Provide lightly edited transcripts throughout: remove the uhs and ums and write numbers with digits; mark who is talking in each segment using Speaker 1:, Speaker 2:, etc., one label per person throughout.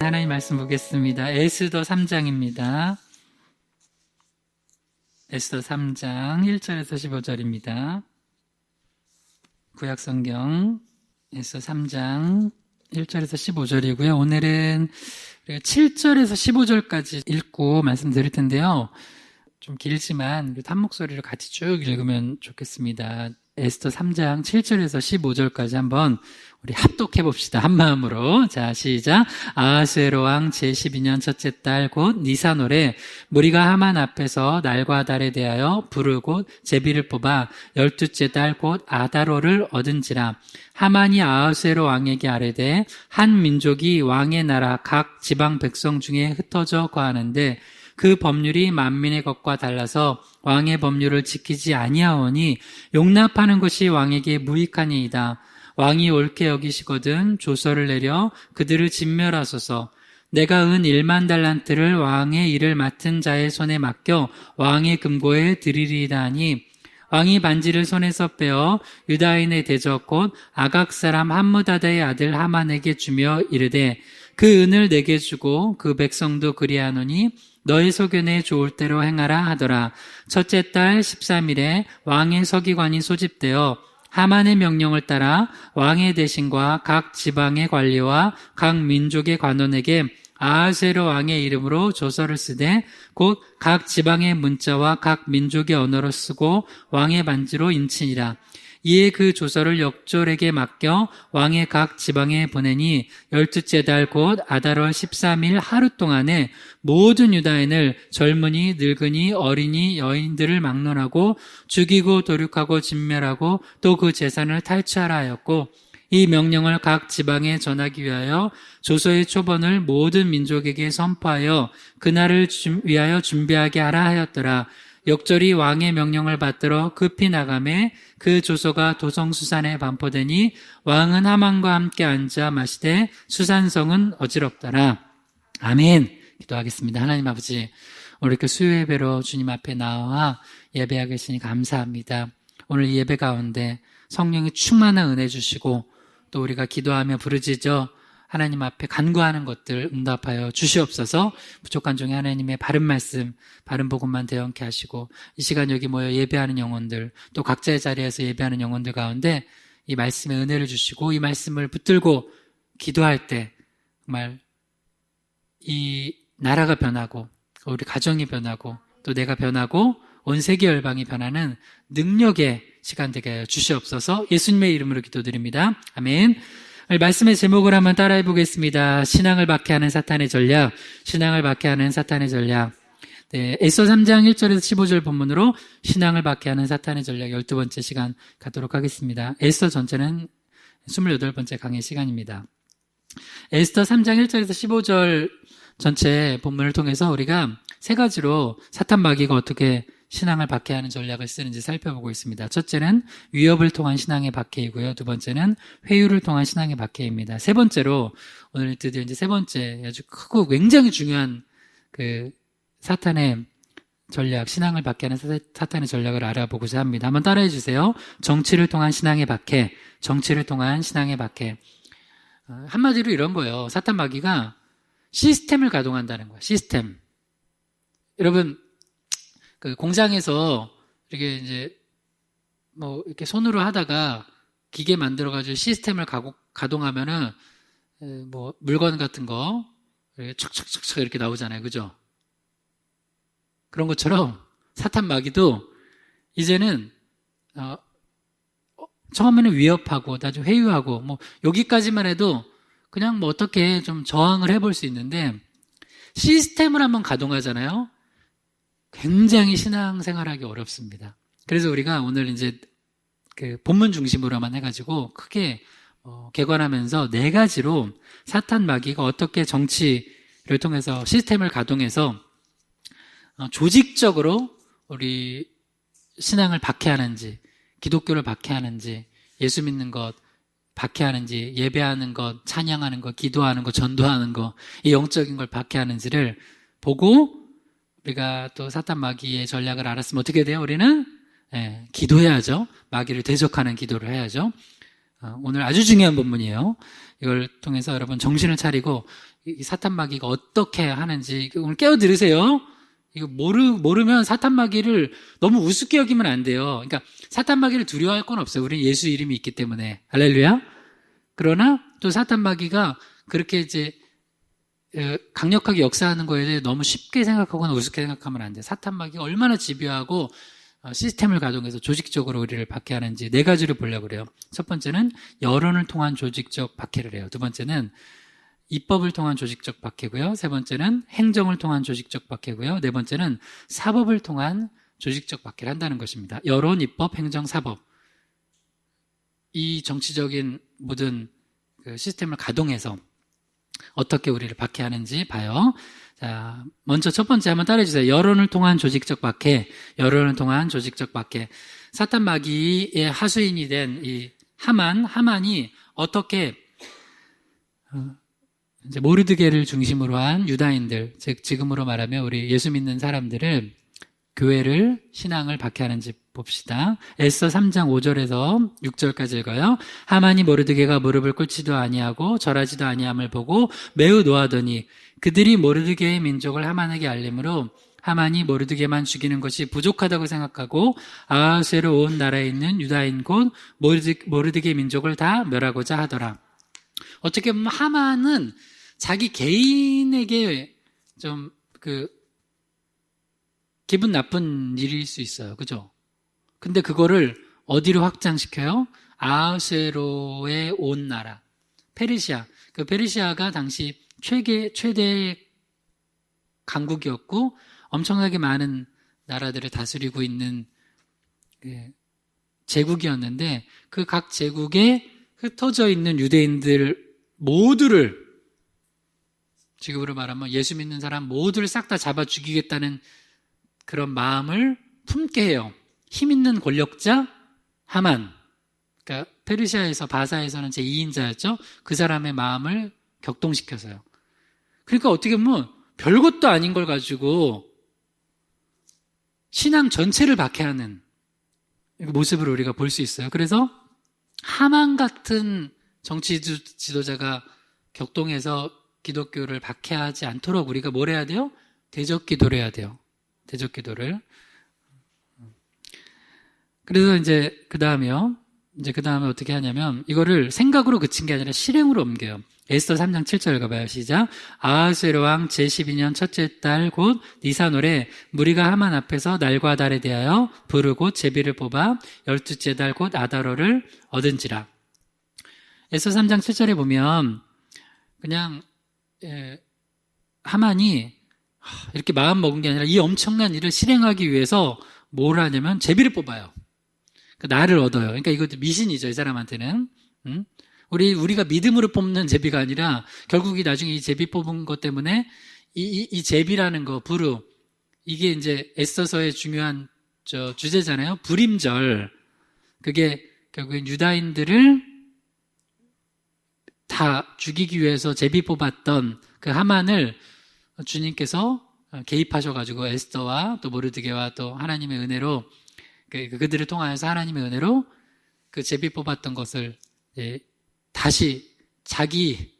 Speaker 1: 하나님 말씀 보겠습니다. 에스더 3장입니다. 에스더 3장 1절에서 15절입니다. 구약성경 에스더 3장 1절에서 15절이고요. 오늘은 7절에서 15절까지 읽고 말씀드릴 텐데요. 좀 길지만 한 목소리로 같이 쭉 읽으면 좋겠습니다. 에스더 3장 7절에서 15절까지 한번 우리 합독해 봅시다. 한 마음으로. 자, 시작. 아하수에로 왕 제12년 첫째 달 곧 니산월에 무리가 하만 앞에서 날과 달에 대하여 불을 곧 제비를 뽑아 12째 달 곧 아다로를 얻은지라. 하만이 아하수에로 왕에게 아뢰되 한 민족이 왕의 나라 각 지방 백성 중에 흩어져 거하는데 그 법률이 만민의 것과 달라서 왕의 법률을 지키지 아니하오니 용납하는 것이 왕에게 무익하니이다. 왕이 옳게 여기시거든 조서를 내려 그들을 진멸하소서. 내가 은 1만 달란트를 왕의 일을 맡은 자의 손에 맡겨 왕의 금고에 드리리이다 하니 왕이 반지를 손에서 빼어 유다인의 대적 곧 아각 사람 함므다다의 아들 하만에게 주며 이르되 그 은을 내게 주고 그 백성도 그리하노니 너의 소견에 좋을 대로 행하라 하더라. 첫째 달 13일에 왕의 서기관이 소집되어 하만의 명령을 따라 왕의 대신과 각 지방의 관리와 각 민족의 관원에게 아하수에로 왕의 이름으로 조서를 쓰되 곧 각 지방의 문자와 각 민족의 언어로 쓰고 왕의 반지로 인치니라. 이에 그 조서를 역졸에게 맡겨 왕의 각 지방에 보내니 12째 달 곧 아달월 13일 하루 동안에 모든 유다인을 젊은이, 늙은이, 어린이, 여인들을 막론하고 죽이고 도륙하고 진멸하고 또 그 재산을 탈취하라 하였고 이 명령을 각 지방에 전하기 위하여 조서의 초본을 모든 민족에게 선포하여 그날을 위하여 준비하게 하라 하였더라. 역절이 왕의 명령을 받들어 급히 나가매 그 조서가 도성수산에 반포되니 왕은 하만과 함께 앉아 마시되 수산성은 어지럽더라. 아멘. 기도하겠습니다. 하나님 아버지, 오늘 이렇게 수요 예배로 주님 앞에 나와 예배하게 하시니 감사합니다. 오늘 이 예배 가운데 성령의 충만한 은혜 주시고 또 우리가 기도하며 부르짖어 하나님 앞에 간구하는 것들 응답하여 주시옵소서. 부족한 중에 하나님의 바른 말씀, 바른 복음만 대언케 하시고 이 시간 여기 모여 예배하는 영혼들 또 각자의 자리에서 예배하는 영혼들 가운데 이 말씀의 은혜를 주시고 이 말씀을 붙들고 기도할 때 정말 이 나라가 변하고 우리 가정이 변하고 또 내가 변하고 온 세계 열방이 변하는 능력의 시간 되게 하여 주시옵소서. 예수님의 이름으로 기도드립니다. 아멘. 말씀의 제목을 한번 따라해 보겠습니다. 신앙을 박해하는 사탄의 전략, 신앙을 박해하는 사탄의 전략. 네, 에스더 3장 1절에서 15절 본문으로 신앙을 박해하는 사탄의 전략 12번째 시간 갖도록 하겠습니다. 에스더 전체는 28번째 강의 시간입니다. 에스더 3장 1절에서 15절 전체 본문을 통해서 우리가 세 가지로 사탄 마귀가 어떻게 신앙을 박해하는 전략을 쓰는지 살펴보고 있습니다. 첫째는 위협을 통한 신앙의 박해이고요. 두 번째는 회유를 통한 신앙의 박해입니다. 세 번째로 오늘 드디어 이제 세 번째 아주 크고 굉장히 중요한 그 사탄의 전략, 신앙을 박해하는 사탄의 전략을 알아보고자 합니다. 한번 따라해 주세요. 정치를 통한 신앙의 박해, 정치를 통한 신앙의 박해. 한마디로 이런 거예요. 사탄 마귀가 시스템을 가동한다는 거예요. 시스템. 여러분, 그 공장에서 이렇게 이제 뭐 이렇게 손으로 하다가 기계 만들어가지고 시스템을 가동하면은 뭐 물건 같은 거 척척척척 이렇게 나오잖아요, 그죠? 그런 것처럼 사탄 마귀도 이제는 처음에는 위협하고 나중에 회유하고 뭐 여기까지만 해도 그냥 뭐 어떻게 좀 저항을 해볼 수 있는데 시스템을 한번 가동하잖아요. 굉장히 신앙생활하기 어렵습니다. 그래서 우리가 오늘 이제 그 본문 중심으로만 해가지고 크게 개관하면서 네 가지로 사탄 마귀가 어떻게 정치를 통해서 시스템을 가동해서 조직적으로 우리 신앙을 박해하는지, 기독교를 박해하는지, 예수 믿는 것 박해하는지, 예배하는 것, 찬양하는 것, 기도하는 것, 전도하는 것, 이 영적인 걸 박해하는지를 보고 우리가 또 사탄 마귀의 전략을 알았으면 어떻게 돼요? 우리는 기도해야죠. 마귀를 대적하는 기도를 해야죠. 오늘 아주 중요한 본문이에요. 이걸 통해서 여러분 정신을 차리고 이 사탄마귀가 어떻게 하는지 오늘 깨어 들으세요. 이거 모르면 사탄마귀를 너무 우습게 여기면 안 돼요. 그러니까 사탄마귀를 두려워할 건 없어요. 우리는 예수 이름이 있기 때문에. 할렐루야. 그러나 또 사탄마귀가 그렇게 이제 강력하게 역사하는 거에 대해 너무 쉽게 생각하거나 우습게 생각하면 안 돼요. 사탄마귀가 얼마나 집요하고 시스템을 가동해서 조직적으로 우리를 박해하는지 네 가지를 보려고 그래요. 첫 번째는 여론을 통한 조직적 박해를 해요. 두 번째는 입법을 통한 조직적 박해고요. 세 번째는 행정을 통한 조직적 박해고요. 네 번째는 사법을 통한 조직적 박해를 한다는 것입니다. 여론, 입법, 행정, 사법. 이 정치적인 모든 그 시스템을 가동해서 어떻게 우리를 박해하는지 봐요. 자, 먼저 첫 번째 한번 따라해주세요. 여론을 통한 조직적 박해, 여론을 통한 조직적 박해. 사탄 마귀의 하수인이 된 이 하만이 어떻게 이제 모르드게를 중심으로 한 유다인들, 즉 지금으로 말하면 우리 예수 믿는 사람들을 교회를 신앙을 박해하는지 봅시다. 에스더 3장 5절에서 6절까지 읽어요. 하만이 모르드게가 무릎을 꿇지도 아니하고 절하지도 아니함을 보고 매우 노하더니 그들이 모르드게의 민족을 하만에게 알림으로 하만이 모르드게만 죽이는 것이 부족하다고 생각하고 아하수에로 온 나라에 있는 유다인 곧 모르드게 민족을 다 멸하고자 하더라. 어떻게 보면 하만은 자기 개인에게 좀 기분 나쁜 일일 수 있어요. 그죠? 근데 그거를 어디로 확장시켜요? 아하수에로에 온 나라. 페르시아. 그 페르시아가 당시 최대 강국이었고 엄청나게 많은 나라들을 다스리고 있는 제국이었는데 그 각 제국에 흩어져 있는 유대인들 모두를 지금으로 말하면 예수 믿는 사람 모두를 싹 다 잡아 죽이겠다는 그런 마음을 품게 해요. 힘 있는 권력자 하만. 그러니까 페르시아에서 바사에서는 제2인자였죠. 그 사람의 마음을 격동시켜서요. 그러니까 어떻게 보면 별것도 아닌 걸 가지고 신앙 전체를 박해하는 모습을 우리가 볼 수 있어요. 그래서 하만 같은 정치 지도자가 격동해서 기독교를 박해하지 않도록 우리가 뭘 해야 돼요? 대적 기도를 해야 돼요. 대적 기도를. 그래서 이제 그 다음에 어떻게 하냐면 이거를 생각으로 그친 게 아니라 실행으로 옮겨요. 에스더 3장 7절 읽어봐요. 시작. 아하수에로 왕 제12년 첫째 달 곧 니산월에 무리가 하만 앞에서 날과 달에 대하여 부르고 제비를 뽑아 12째 달 곧 아다로를 얻은지라. 에스더 3장 7절에 보면 그냥 하만이 이렇게 마음 먹은 게 아니라 이 엄청난 일을 실행하기 위해서 뭘 하냐면 제비를 뽑아요. 나를 얻어요. 그러니까 이것도 미신이죠, 이 사람한테는. 우리가 믿음으로 뽑는 제비가 아니라 결국 나중에 이 제비 뽑은 것 때문에 이 제비라는 거, 부르, 이게 이제 에스더서의 중요한 주제잖아요. 불임절. 그게 결국엔 유다인들을 다 죽이기 위해서 제비 뽑았던 그 하만을 주님께서 개입하셔가지고 에스더와 또 모르드게와 또 하나님의 은혜로 그들을 통하여서 하나님의 은혜로 그 제비 뽑았던 것을 다시 자기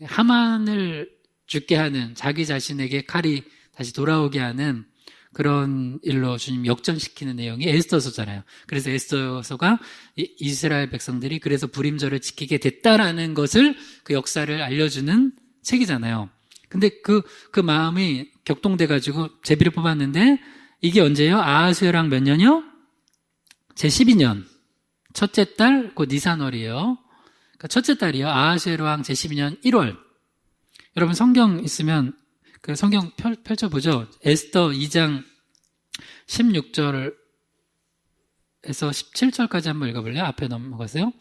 Speaker 1: 하만을 죽게 하는 자기 자신에게 칼이 다시 돌아오게 하는 그런 일로 주님 역전시키는 내용이 에스더서잖아요. 그래서 에스더서가 이스라엘 백성들이 그래서 불임절을 지키게 됐다라는 것을 그 역사를 알려주는 책이잖아요. 근데 그 마음이 격동돼가지고 제비를 뽑았는데 이게 언제예요? 아하수에랑 몇 년이요? 제12년 첫째 달 곧 니산월이에요. 그러니까 첫째 달이요. 아하수에로 왕 제12년 1월. 여러분 성경 있으면 그 성경 펼쳐보죠. 에스더 2장 16절에서 17절까지 한번 읽어볼래요? 앞에 넘어가세요.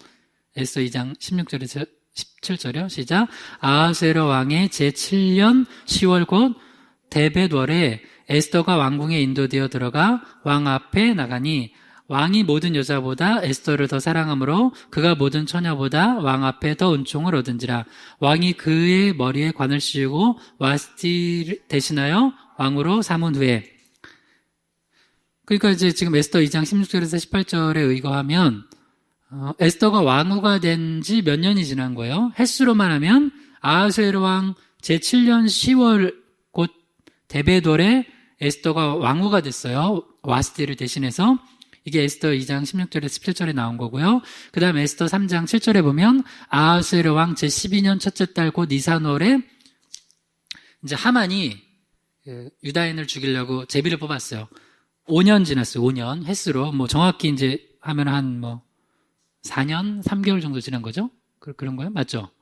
Speaker 1: 에스더 2장 16절에서 17절이요. 시작. 아하수에로 왕의 제7년 10월 곧 데벳월에 에스더가 왕궁에 인도되어 들어가 왕 앞에 나가니 왕이 모든 여자보다 에스더를 더 사랑하므로 그가 모든 처녀보다 왕 앞에 더 은총을 얻은지라. 왕이 그의 머리에 관을 씌우고 와스티 대신하여 왕으로 삼은 후에. 그러니까 이제 지금 에스더 2장 16절에서 18절에 의거하면 에스더가 왕후가 된 지 몇 년이 지난 거예요. 횟수로만 하면 아하수에로 왕 제7년 10월 곧 데베돌에 에스더가 왕후가 됐어요. 와스티를 대신해서. 이게 에스더 2장 16절에서 17절에 나온 거고요. 그 다음 에스더 3장 7절에 보면 아하수에로 왕 제12년 첫째 달 곧 니산월에 이제 하만이 유다인을 죽이려고 제비를 뽑았어요. 5년 지났어요. 5년 횟수로. 뭐 정확히 이제 하면 한 4년 3개월 정도 지난 거죠? 그런 거예요? 맞죠?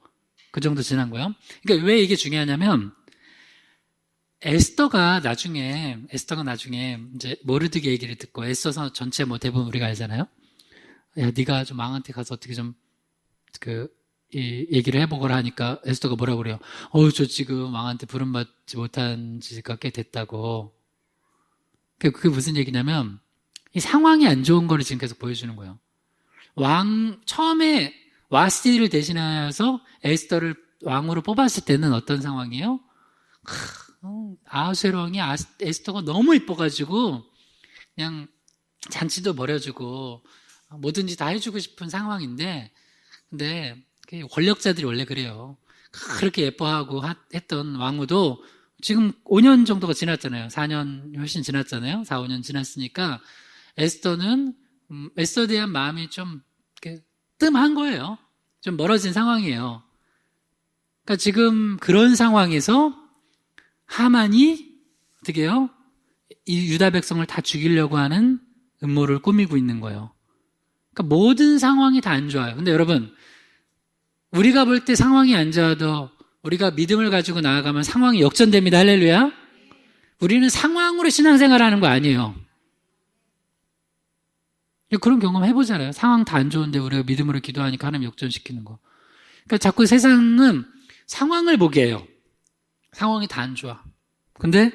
Speaker 1: 그 정도 지난 거예요. 그러니까 왜 이게 중요하냐면 에스더가 나중에 이제 모르드게 얘기를 듣고 에스더서 전체 대부분 우리가 알잖아요. 야, 네가 좀 왕한테 가서 어떻게 좀 이 얘기를 해보거라 하니까 에스더가 뭐라고 그래요? 저 지금 왕한테 부름받지 못한 지가 꽤 됐다고. 그게 무슨 얘기냐면 이 상황이 안 좋은 거를 지금 계속 보여주는 거예요. 처음에 와스티를 대신해서 에스더를 왕으로 뽑았을 때는 어떤 상황이에요? 아하수에로 왕이 에스더가 너무 이뻐가지고 그냥 잔치도 벌여주고 뭐든지 다 해주고 싶은 상황인데, 근데 권력자들이 원래 그래요. 그렇게 예뻐하고 했던 왕후도 지금 5년 정도가 지났잖아요. 4년 훨씬 지났잖아요. 4, 5년 지났으니까 에스더에 대한 마음이 좀 뜸한 거예요. 좀 멀어진 상황이에요. 그러니까 지금 그런 상황에서 하만이 어떻게 해요? 이 유다 백성을 다 죽이려고 하는 음모를 꾸미고 있는 거예요. 그러니까 모든 상황이 다 안 좋아요. 근데 여러분, 우리가 볼 때 상황이 안 좋아도 우리가 믿음을 가지고 나아가면 상황이 역전됩니다. 할렐루야. 우리는 상황으로 신앙생활하는 거 아니에요. 그런 경험 해보잖아요. 상황 다 안 좋은데 우리가 믿음으로 기도하니까 하나님 역전시키는 거. 그러니까 자꾸 세상은 상황을 보게 해요. 상황이 다 안 좋아. 근데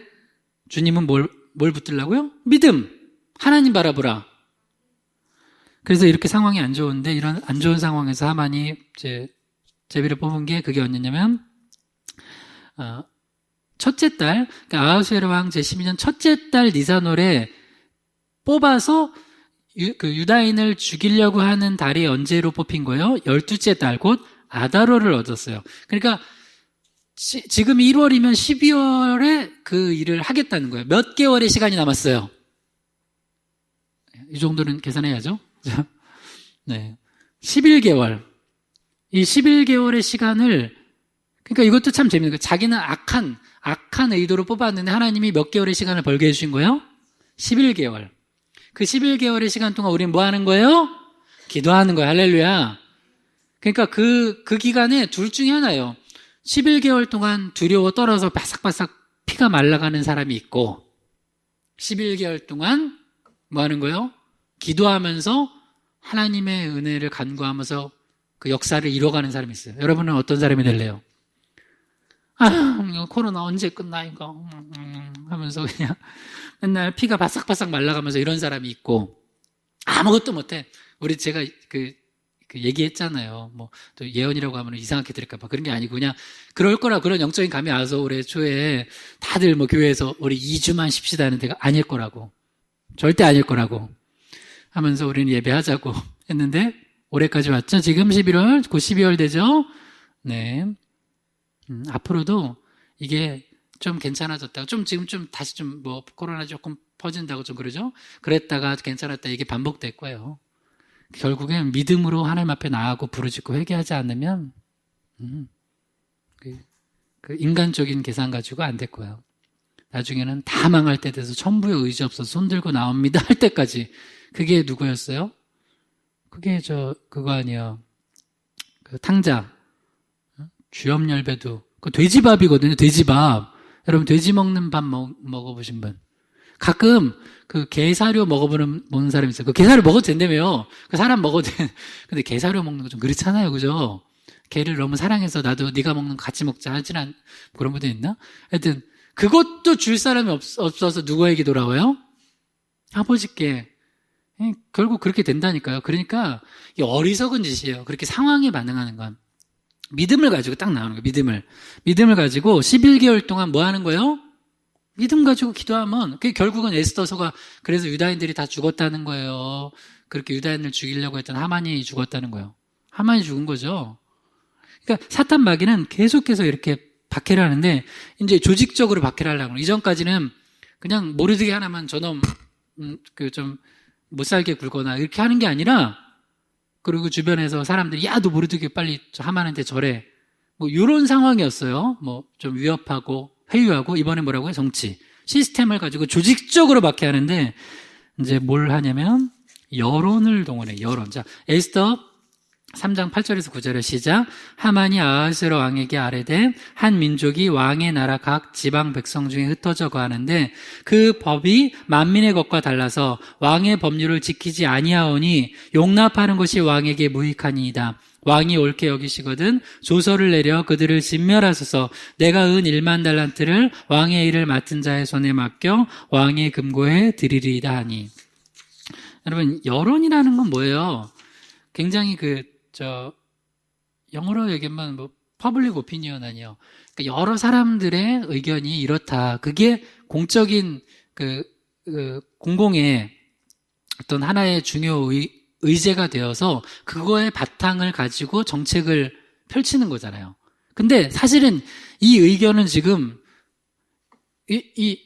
Speaker 1: 주님은 뭘 붙들라고요? 믿음. 하나님 바라보라. 그래서 이렇게 상황이 안 좋은데 이런 안 좋은 상황에서 하만이 제비를 뽑은 게 그게 언제냐면 첫째 달, 그러니까 아하수에로 왕 제12년 첫째 달 니산월에 뽑아서 유다인을 죽이려고 하는 달이 언제로 뽑힌 거예요? 12째 달, 곧 아다로를 얻었어요. 그러니까 지금 1월이면 12월에 그 일을 하겠다는 거예요. 몇 개월의 시간이 남았어요? 이 정도는 계산해야죠. 네. 11개월. 이 11개월의 시간을, 그러니까 이것도 참 재밌는 거예요. 자기는 악한 의도로 뽑았는데 하나님이 몇 개월의 시간을 벌게 해주신 거예요? 11개월. 그 11개월의 시간 동안 우리는 뭐 하는 거예요? 기도하는 거예요. 할렐루야. 그러니까 그 기간에 둘 중에 하나예요. 11개월 동안 두려워 떨어서 바삭바삭 피가 말라가는 사람이 있고, 11개월 동안 뭐 하는 거예요? 기도하면서 하나님의 은혜를 간구하면서 그 역사를 이뤄가는 사람이 있어요. 여러분은 어떤 사람이 될래요? 코로나 언제 끝나 이거 하면서 그냥 맨날 피가 바싹바싹 말라가면서 이런 사람이 있고, 아무것도 못해. 제가 그 얘기했잖아요. 또 예언이라고 하면 이상하게 들을까봐. 그런 게 아니고 그냥 그럴 거라, 그런 영적인 감이 와서 올해 초에 다들 교회에서 우리 2주만 쉽시다 하는 데가 아닐 거라고. 절대 아닐 거라고 하면서 우리는 예배하자고 했는데 올해까지 왔죠. 지금 11월, 곧 12월 되죠. 네. 앞으로도 이게 좀 괜찮아졌다가 지금 다시 코로나 조금 퍼진다고 좀 그러죠. 그랬다가 괜찮았다, 이게 반복될 거예요. 결국엔 믿음으로 하나님 앞에 나아가고 부르짖고 회개하지 않으면 그 인간적인 계산 가지고 안 될 거예요. 나중에는 다 망할 때 돼서 천부의 의지 없어서 손들고 나옵니다 할 때까지. 그게 누구였어요? 그게 그거 아니에요. 그 탕자 주염열배도 그 돼지밥이거든요. 돼지밥. 여러분 돼지 먹는 밥 먹어보신 분? 가끔 그 게사료 먹는 사람이 있어요. 그 게사료 먹어도 된다며요. 그 사람 먹어도 돼. 근데 게사료 먹는 거 좀 그렇잖아요. 그죠? 게를 너무 사랑해서 나도 네가 먹는 거 같이 먹자 하진 않, 그런 분들 있나? 하여튼 그것도 줄 사람이 없어서 누구에게 돌아와요? 아버지께. 결국 그렇게 된다니까요. 그러니까 이게 어리석은 짓이에요. 그렇게 상황에 반응하는 건. 믿음을 가지고 딱 나오는 거예요. 믿음을 가지고 11개월 동안 뭐 하는 거예요? 믿음 가지고 기도하면, 그게 결국은 에스더서가 그래서 유다인들이 다 죽었다는 거예요. 그렇게 유다인을 죽이려고 했던 하만이 죽었다는 거예요. 하만이 죽은 거죠. 그러니까 사탄 마귀는 계속해서 이렇게 박해를 하는데 이제 조직적으로 박해를 하려고 해요. 이전까지는 그냥 모르드게 하나만 저놈 좀 못 살게 굴거나 이렇게 하는 게 아니라, 그리고 주변에서 사람들이 야 너 모르드게 빨리 하만한테 절해, 뭐 이런 상황이었어요. 뭐 좀 위협하고 회유하고, 이번에 뭐라고요? 정치 시스템을 가지고 조직적으로 박해하는데 이제 뭘 하냐면 여론을 동원해. 여론. 자, 에스더 3장 8절에서 9절의 시작. 하만이 아하스웨로 왕에게 아뢰되 한 민족이 왕의 나라 각 지방 백성 중에 흩어져 거하는데 그 법이 만민의 것과 달라서 왕의 법률을 지키지 아니하오니 용납하는 것이 왕에게 무익하니이다. 왕이 옳게 여기시거든 조서를 내려 그들을 진멸하소서. 내가 은 1만 달란트를 왕의 일을 맡은 자의 손에 맡겨 왕의 금고에 드리리이다 하니. 여러분, 여론이라는 건 뭐예요? 굉장히 영어로 얘기하면 퍼블릭 오피니언 아니에요. 그러니까 여러 사람들의 의견이 이렇다. 그게 공적인 공공의 어떤 하나의 중요 의제가 되어서 그거의 바탕을 가지고 정책을 펼치는 거잖아요. 근데 사실은 이 의견은 지금 이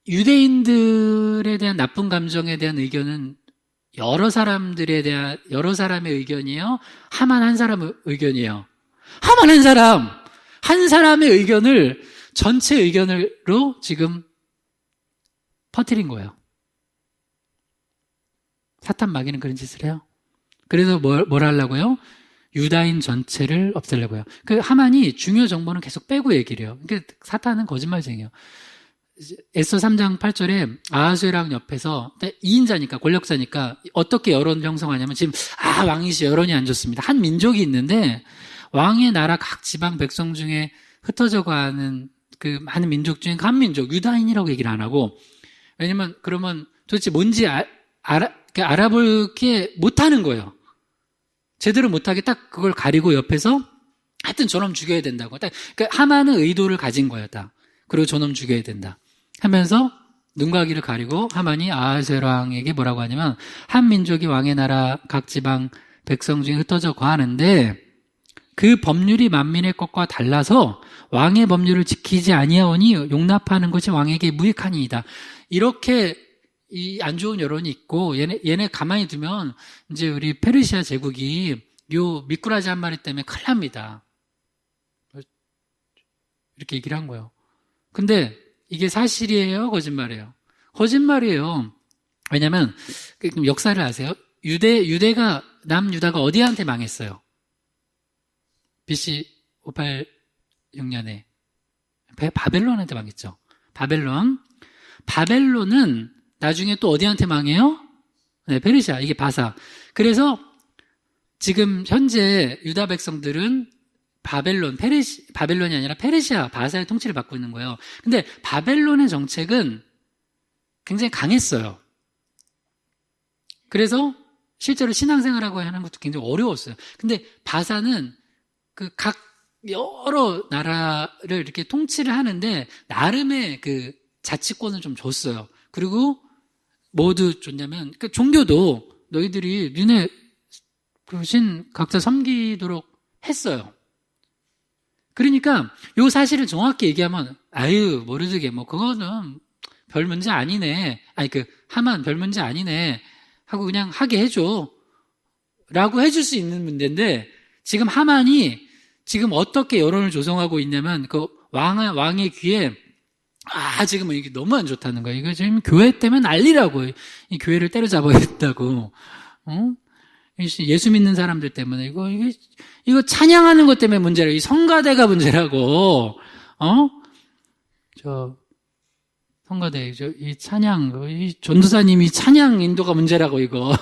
Speaker 1: 유대인들에 대한 나쁜 감정에 대한 의견은 여러 사람의 의견이에요? 하만 한 사람의 의견이에요? 하만 한 사람의 의견을 전체 의견으로 지금 퍼뜨린 거예요. 사탄 마귀는 그런 짓을 해요. 그래서 뭘 하려고요? 유다인 전체를 없애려고요. 하만이 중요 정보는 계속 빼고 얘기를 해요. 그러니까 사탄은 거짓말쟁이에요. 에스더 3장 8절에 아하수에랑 옆에서 2인자니까 권력자니까 어떻게 여론을 형성하냐면, 지금 왕이시 여론이 안 좋습니다. 한 민족이 있는데 왕의 나라 각 지방 백성 중에 흩어져 가는 그 많은 민족 중에 한 민족, 유다인이라고 얘기를 안 하고, 왜냐면 그러면 도대체 뭔지 알아볼 게 못하는 거예요. 제대로 못하게 딱 그걸 가리고 옆에서 하여튼 저놈 죽여야 된다고. 그러니까 하만은 의도를 가진 거예요. 딱. 그리고 저놈 죽여야 된다 하면서 눈과 귀를 가리고 하만이 아하수에로 왕에게 뭐라고 하냐면, 한 민족이 왕의 나라 각 지방 백성 중에 흩어져 거하는데 그 법률이 만민의 것과 달라서 왕의 법률을 지키지 아니하오니 용납하는 것이 왕에게 무익하니이다. 이렇게 이 안 좋은 여론이 있고, 얘네 가만히 두면 이제 우리 페르시아 제국이 요 미꾸라지 한 마리 때문에 큰일 납니다. 이렇게 얘기를 한 거예요. 근데 이게 사실이에요? 거짓말이에요? 거짓말이에요. 왜냐면 역사를 아세요? 남유다가 어디한테 망했어요? BC 586년에 바벨론한테 망했죠. 바벨론은 나중에 또 어디한테 망해요? 네, 페르시아. 이게 바사. 그래서 지금 현재 유다 백성들은 바벨론이 아니라 페르시아, 바사의 통치를 받고 있는 거예요. 근데 바벨론의 정책은 굉장히 강했어요. 그래서 실제로 신앙생활하고 하는 것도 굉장히 어려웠어요. 근데 바사는 각 여러 나라를 이렇게 통치를 하는데 나름의 자치권을 좀 줬어요. 그리고 뭐도 줬냐면, 종교도 너희들이 니네 신 각자 섬기도록 했어요. 그러니까 요 사실을 정확히 얘기하면 모르드게 그거는 별 문제 아니네. 하만 별 문제 아니네 하고 그냥 하게 해줘 라고 해줄 수 있는 문제인데, 지금 하만이 지금 어떻게 여론을 조성하고 있냐면 왕의 귀에 지금 이게 너무 안 좋다는 거야. 이거 지금 교회 때문에 난리라고. 이 교회를 때려잡아야 된다고. 예수 믿는 사람들 때문에 이거 찬양하는 것 때문에 문제라고. 이 성가대가 문제라고. 성가대, 이 찬양, 이 전도사님이 찬양 인도가 문제라고, 이거.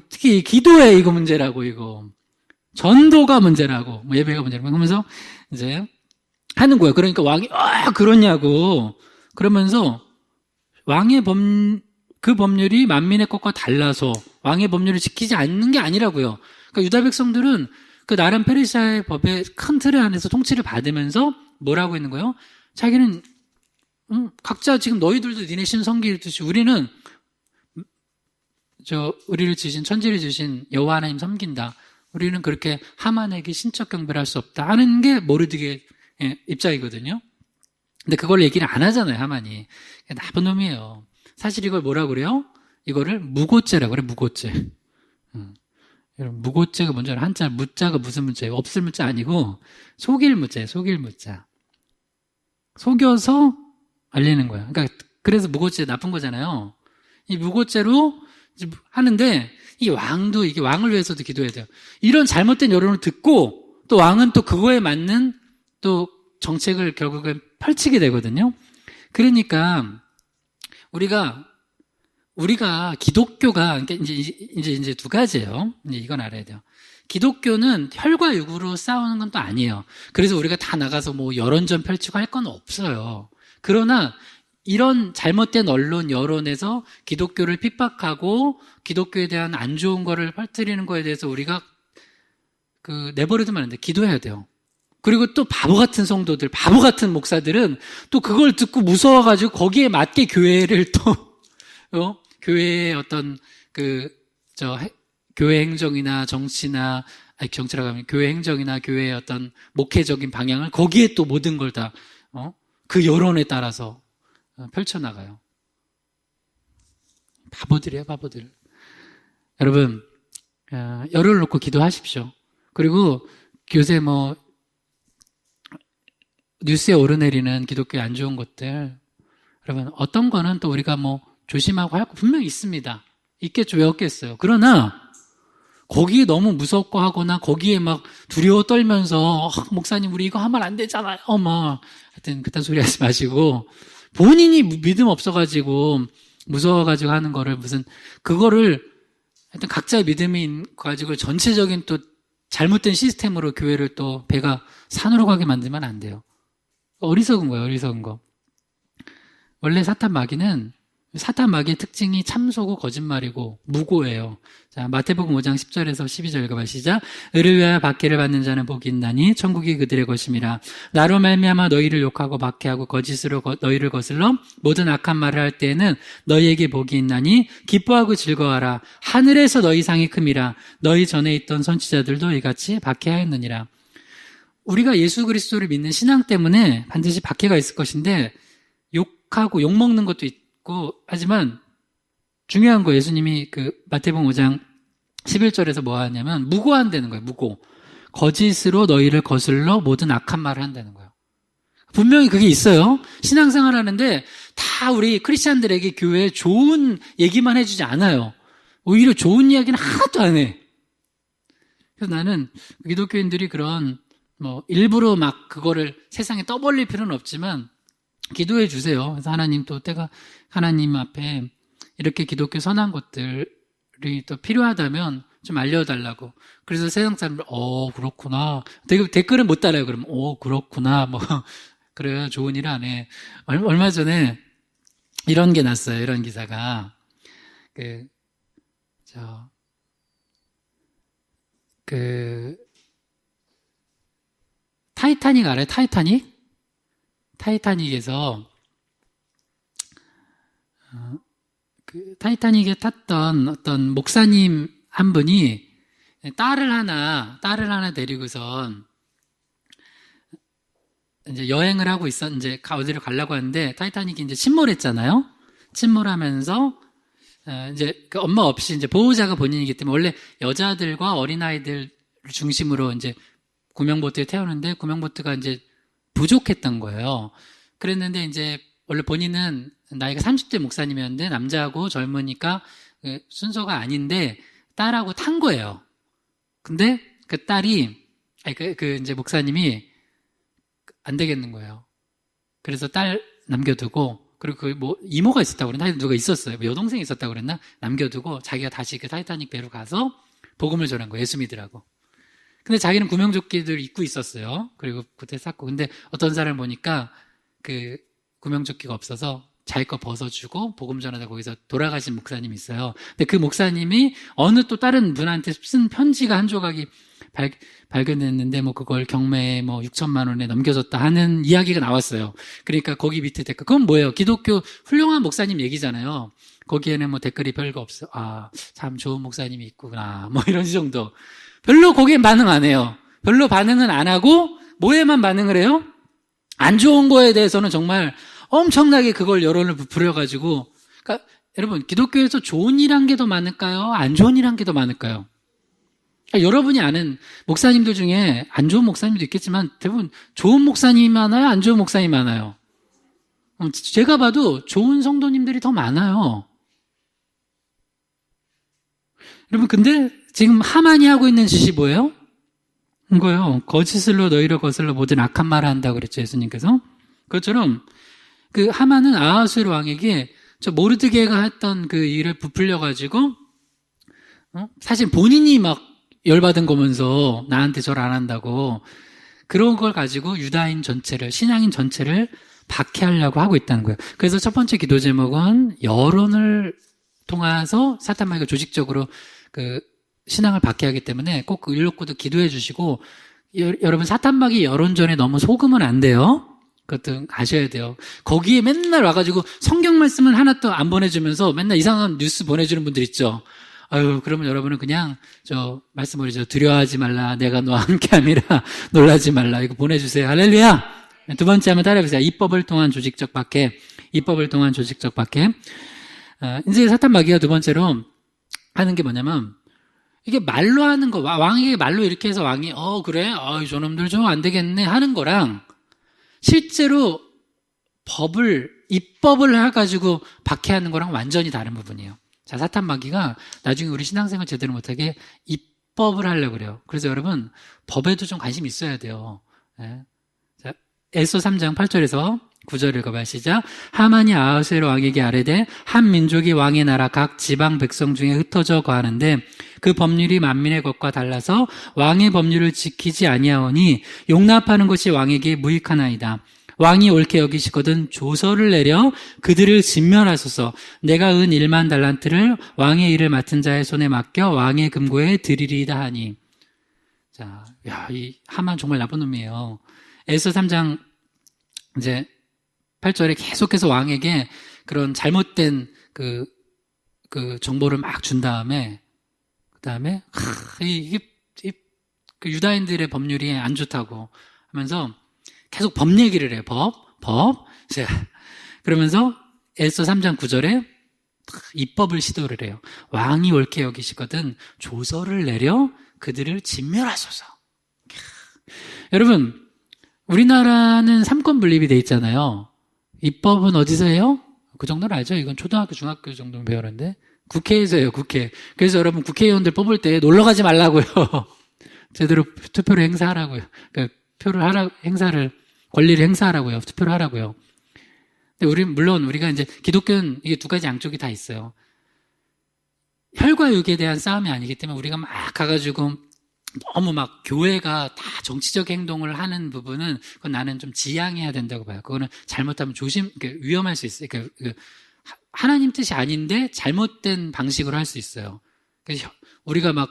Speaker 1: 특히 기도회 이거 문제라고, 이거. 전도가 문제라고, 예배가 문제라고 하면서 이제 하는 거예요. 그러니까 왕이, 그러냐고. 그러면서 왕의 그 법률이 만민의 것과 달라서 왕의 법률을 지키지 않는 게 아니라고요. 그러니까 유다 백성들은 나름 페르시아의 법의 큰 틀 안에서 통치를 받으면서 뭐라고 있는 거예요? 자기는 각자 지금 너희들도 니네 신 섬기듯이 우리는 우리를 지으신, 천지를 지으신 여호와 하나님 섬긴다. 우리는 그렇게 하만에게 신적 경배를 할 수 없다 하는 게 모르드게 입장이거든요. 근데 그걸 얘기를 안 하잖아요, 하만이. 나쁜 놈이에요. 사실 이걸 뭐라고 그래요? 이거를 무고죄라고 그래, 무고죄. 여러분, 무고죄가 뭔지 알아요? 한자, 무자가 무슨 무자예요? 없을 무자 아니고, 속일 무자예요, 속일 무자. 속여서 알리는 거예요. 그러니까, 그래서 무고죄 나쁜 거잖아요. 이 무고죄로 하는데, 이 왕도, 이게 왕을 위해서도 기도해야 돼요. 이런 잘못된 여론을 듣고, 또 왕은 또 그거에 맞는 또 정책을 결국엔 펼치게 되거든요. 그러니까, 우리가 기독교가, 그러니까 이제 두 가지예요. 이제 이건 알아야 돼요. 기독교는 혈과 육으로 싸우는 건 또 아니에요. 그래서 우리가 다 나가서 뭐 여론전 펼치고 할 건 없어요. 그러나 이런 잘못된 언론, 여론에서 기독교를 핍박하고 기독교에 대한 안 좋은 거를 퍼뜨리는 거에 대해서 우리가 내버려두면 안 돼. 기도해야 돼요. 그리고 또 바보 같은 성도들, 바보 같은 목사들은 또 그걸 듣고 무서워가지고 거기에 맞게 교회를 또 교회의 어떤 교회 행정이나 정치나, 정치라고 하면 교회 행정이나 교회의 어떤 목회적인 방향을 거기에 또 모든 걸 다, 그 여론에 따라서 펼쳐나가요. 바보들이에요, 바보들. 여러분, 열을 놓고 기도하십시오. 그리고 요새 뉴스에 오르내리는 기독교의 안 좋은 것들, 여러분, 어떤 거는 또 우리가 조심하고 할 거 분명히 있습니다. 있겠죠, 왜 없겠어요. 그러나, 거기에 너무 무섭고 하거나, 거기에 막 두려워 떨면서, 목사님, 우리 이거 하면 안 되잖아요. 하여튼, 그딴 소리 하지 마시고, 본인이 믿음 없어가지고, 무서워가지고 하는 거를 그거를, 하여튼 각자의 믿음이 가지고 전체적인 또 잘못된 시스템으로 교회를 또 배가 산으로 가게 만들면 안 돼요. 어리석은 거예요, 어리석은 거. 원래 사탄 마귀의 특징이 참소고 거짓말이고 무고예요. 자, 마태복음 5장 10절에서 12절 읽어봐. 시작. 의를 위하여 박해를 받는 자는 복이 있나니 천국이 그들의 것임이라. 나로 말미암아 너희를 욕하고 박해하고 거짓으로 너희를 거슬러 모든 악한 말을 할 때에는 너희에게 복이 있나니 기뻐하고 즐거워하라. 하늘에서 너희 상이 큼이라. 너희 전에 있던 선지자들도 이같이 박해하였느니라. 우리가 예수 그리스도를 믿는 신앙 때문에 반드시 박해가 있을 것인데 욕하고 욕먹는 것도 있고 하지만 중요한 거 예수님이 마태복음 5장 11절에서 뭐 하냐면 무고한다는 거예요. 무고. 거짓으로 너희를 거슬러 모든 악한 말을 한다는 거예요. 분명히 그게 있어요. 신앙생활 하는데 다 우리 크리스찬들에게 교회에 좋은 얘기만 해주지 않아요. 오히려 좋은 이야기는 하나도 안 해. 그래서 나는 기독교인들이 그런 일부러 막 그거를 세상에 떠벌릴 필요는 없지만 기도해 주세요. 그래서 하나님 앞에 이렇게 기독교 선한 것들이 또 필요하다면 좀 알려달라고. 그래서 세상 사람들, 그렇구나. 댓글은 못 달아요. 그러면, 그렇구나. 그래, 좋은 일 안 해. 얼마 전에 이런 게 났어요. 이런 기사가. 타이타닉 알아요? 타이타닉? 타이타닉에서 타이타닉에 탔던 어떤 목사님 한 분이 딸을 하나 데리고선 이제 여행을 하고 이제 어디를 가려고 하는데 타이타닉이 이제 침몰했잖아요. 침몰하면서 이제 그 엄마 없이 이제 보호자가 본인이기 때문에 원래 여자들과 어린아이들 중심으로 이제 구명보트에 태우는데 구명보트가 이제 부족했던 거예요. 그랬는데 이제 원래 본인은 나이가 30대 목사님이었는데 남자하고 젊으니까 순서가 아닌데 딸하고 탄 거예요. 근데 그 딸이 이제 목사님이 안 되겠는 거예요. 그래서 딸 남겨두고 그리고 이모가 있었다고 그랬나? 누가 있었어요. 여동생이 있었다고 그랬나? 남겨두고 자기가 다시 그 타이타닉 배로 가서 복음을 전한 거예요. 예수 믿으라고. 근데 자기는 구명조끼들 입고 있었어요. 그리고 그때 샀고. 근데 어떤 사람을 보니까 구명조끼가 없어서 자기 거 벗어주고 복음 전하다 거기서 돌아가신 목사님이 있어요. 근데 그 목사님이 어느 또 다른 분한테 쓴 편지가 한 조각이 발견됐는데 뭐 그걸 경매에 뭐 6천만 원에 넘겨줬다 하는 이야기가 나왔어요. 그러니까 거기 밑에 댓글, 그건 뭐예요? 기독교 훌륭한 목사님 얘기잖아요. 거기에는 뭐 댓글이 별거 없어. 아, 참 좋은 목사님이 있구나. 뭐 이런 정도. 별로 거기에 반응 안 해요. 별로 반응은 안 하고 뭐에만 반응을 해요? 안 좋은 거에 대해서는 정말 엄청나게 그걸 여론을 부풀려가지고. 그러니까 여러분, 기독교에서 좋은 일한 게 더 많을까요? 안 좋은 일한 게 더 많을까요? 그러니까 여러분이 아는 목사님들 중에 안 좋은 목사님도 있겠지만 대부분 좋은 목사님이 많아요? 안 좋은 목사님이 많아요? 제가 봐도 좋은 성도님들이 더 많아요. 여러분, 근데 지금 하만이 하고 있는 짓이 뭐예요? 이거요. 거짓을로 너희를 거슬러 모든 악한 말을 한다고 그랬죠, 예수님께서. 그것처럼 그 하만은 아하수에로 왕에게 저 모르드게가 했던 그 일을 부풀려가지고 사실 본인이 막 열받은 거면서 나한테 절 안 한다고 그런 걸 가지고 유다인 전체를, 신앙인 전체를 박해하려고 하고 있다는 거예요. 그래서 첫 번째 기도 제목은 여론을 통해서 사탄 마귀가 조직적으로 그 신앙을 박해하기 때문에 꼭 그 일록구도 기도해 주시고, 여러분 사탄 마귀 여론전에 너무 속으면 안 돼요. 그것도 아셔야 돼요. 거기에 맨날 와가지고 성경 말씀은 하나 또 안 보내주면서 맨날 이상한 뉴스 보내주는 분들 있죠. 아유, 그러면 여러분은 그냥 저 말씀을 두려워하지 말라, 내가 너와 함께함이라, 놀라지 말라, 이거 보내주세요. 할렐루야. 두 번째 한번 따라해보세요. 입법을 통한 조직적 박해. 입법을 통한 조직적 박해. 이제 사탄 마귀가 두 번째로 하는 게 뭐냐면, 이게 말로 하는 거, 왕에게 말로 이렇게 해서 왕이 그래, 저놈들 좀 안 되겠네 하는 거랑 실제로 입법을 해가지고 박해하는 거랑 완전히 다른 부분이에요. 자, 사탄 마귀가 나중에 우리 신앙생활 제대로 못하게 입법을 하려고 그래요. 그래서 여러분, 법에도 좀 관심 있어야 돼요. 네. 자, 에스더 3장 8절에서 9절 읽어봐요. 시작. 하만이 아하수에로 왕에게 아뢰되 한 민족이 왕의 나라 각 지방 백성 중에 흩어져 거하는데 그 법률이 만민의 것과 달라서 왕의 법률을 지키지 아니하오니 용납하는 것이 왕에게 무익하나이다. 왕이 옳게 여기시거든 조서를 내려 그들을 진멸하소서. 내가 은 1만 달란트를 왕의 일을 맡은 자의 손에 맡겨 왕의 금고에 드리리이다 하니. 자, 이 하만 정말 나쁜 놈이에요. 에스더 3장 이제 8절에 계속해서 왕에게 그런 잘못된 그 정보를 막 준 다음에, 그 유다인들의 법률이 안 좋다고 하면서 계속 법 얘기를 해요. 법. 자, 그러면서 에스더 3장 9절에 입법을 시도를 해요. 왕이 옳게 여기시거든 조서를 내려 그들을 진멸하소서. 여러분, 우리나라는 삼권 분립이 돼 있잖아요. 입법은 어디서 해요? 그 정도는 알죠? 이건 초등학교, 중학교 정도는 배우는데 국회에서 해요, 국회. 그래서 여러분 국회의원들 뽑을 때 놀러 가지 말라고요. 제대로 투표를 행사하라고요. 그러니까 권리를 행사하라고요. 투표를 하라고요. 근데 물론 우리가 이제 기독교는 이게 두 가지 양쪽이 다 있어요. 혈과 육에 대한 싸움이 아니기 때문에 우리가 막 가가지고 너무 막 교회가 다 정치적 행동을 하는 부분은 그건 나는 좀 지양해야 된다고 봐요. 그거는 잘못하면 위험할 수 있어요. 그러니까 하나님 뜻이 아닌데 잘못된 방식으로 할 수 있어요. 그래서 우리가 막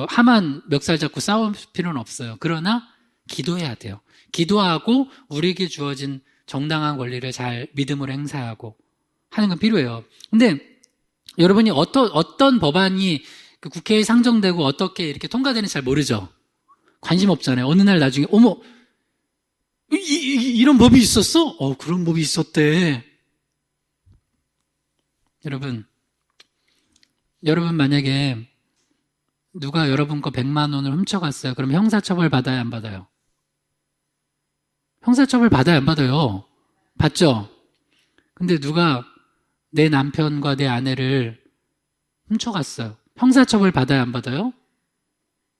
Speaker 1: 하만 멱살 잡고 싸울 필요는 없어요. 그러나 기도해야 돼요. 기도하고 우리에게 주어진 정당한 권리를 잘 믿음으로 행사하고 하는 건 필요해요. 근데 여러분이 어떤 법안이 그 국회에 상정되고 어떻게 이렇게 통과되는지 잘 모르죠. 관심 없잖아요. 어느 날 나중에 어머 이런 법이 있었어? 그런 법이 있었대. 여러분 만약에 누가 여러분 거 100만 원을 훔쳐갔어요. 그럼 형사처벌 받아야 안 받아요? 형사처벌 받아야 안 받아요? 받죠? 근데 누가 내 남편과 내 아내를 훔쳐갔어요. 형사처벌 받아야 안 받아요?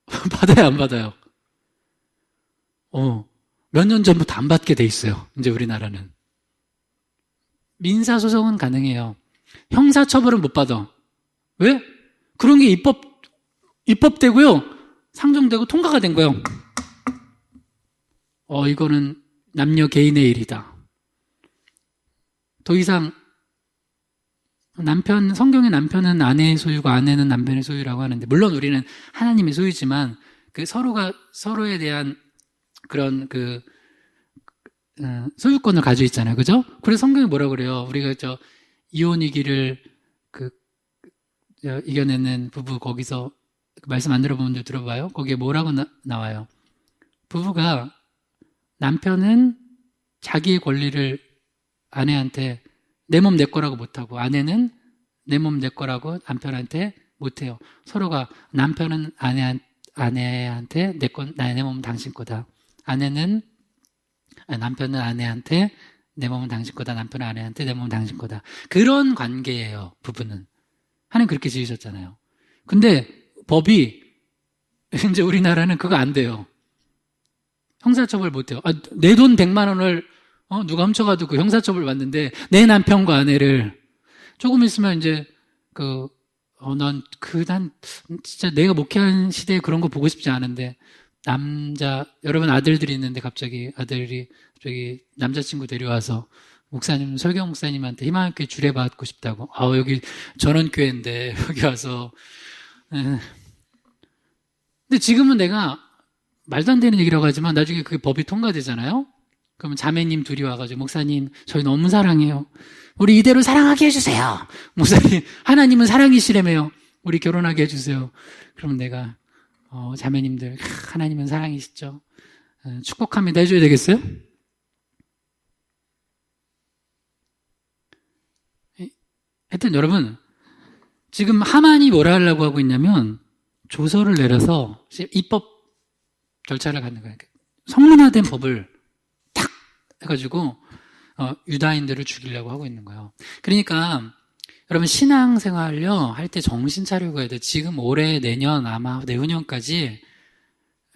Speaker 1: 받아야 안 받아요? 몇 년 전부터 안 받게 돼 있어요. 이제 우리나라는. 민사소송은 가능해요. 형사처벌은 못 받아. 왜? 그런 게 입법되고요. 상정되고 통과가 된 거예요. 이거는 남녀 개인의 일이다. 더 이상 성경의 남편은 아내의 소유고 아내는 남편의 소유라고 하는데, 물론 우리는 하나님의 소유지만, 서로가 서로에 대한 그런 소유권을 가지고 있잖아요. 그죠? 그래서 성경이 뭐라 그래요? 우리가 이혼 위기를 이겨내는 부부, 거기서 말씀 안 들어본 분들 들어봐요. 거기에 뭐라고 나와요? 부부가, 남편은 자기의 권리를 아내한테 내 몸 내 거라고 못하고, 아내는 내 몸 내 거라고 남편한테 못해요. 서로가, 남편은 아내한테 내 몸은 당신 거다. 남편은 아내한테 내 몸은 당신 거다. 남편은 아내한테 내 몸은 당신 거다. 그런 관계예요, 부부는. 하나님 그렇게 지으셨잖아요. 근데 법이, 이제 우리나라는 그거 안 돼요. 형사처벌 못 해요. 내 돈 100만 원을 누가 훔쳐가도 그 형사처벌 받는데, 내 남편과 아내를 조금 있으면 이제 난 진짜 내가 목회한 시대에 그런 거 보고 싶지 않은데, 여러분 아들들이 있는데 아들이 남자친구 데려와서 목사님, 설경 목사님한테 희망교회 주례받고 싶다고. 여기 전원교회인데 여기 와서. 근데 지금은 내가 말도 안 되는 얘기라고 하지만 나중에 그게 법이 통과되잖아요. 그러면 자매님 둘이 와가지고, 목사님 저희 너무 사랑해요. 우리 이대로 사랑하게 해주세요. 목사님, 하나님은 사랑이시라며요. 우리 결혼하게 해주세요. 그러면 내가 자매님들, 하나님은 사랑이시죠. 축복합니다 해줘야 되겠어요? 하여튼 여러분, 지금 하만이 뭐라 하려고 하고 있냐면, 조서를 내려서 입법 절차를 갖는 거예요. 성문화된 법을 탁 해가지고 유다인들을 죽이려고 하고 있는 거예요. 그러니까 여러분, 신앙생활요 할 때 정신 차리고 해야 돼. 지금 올해, 내년, 아마 내후년까지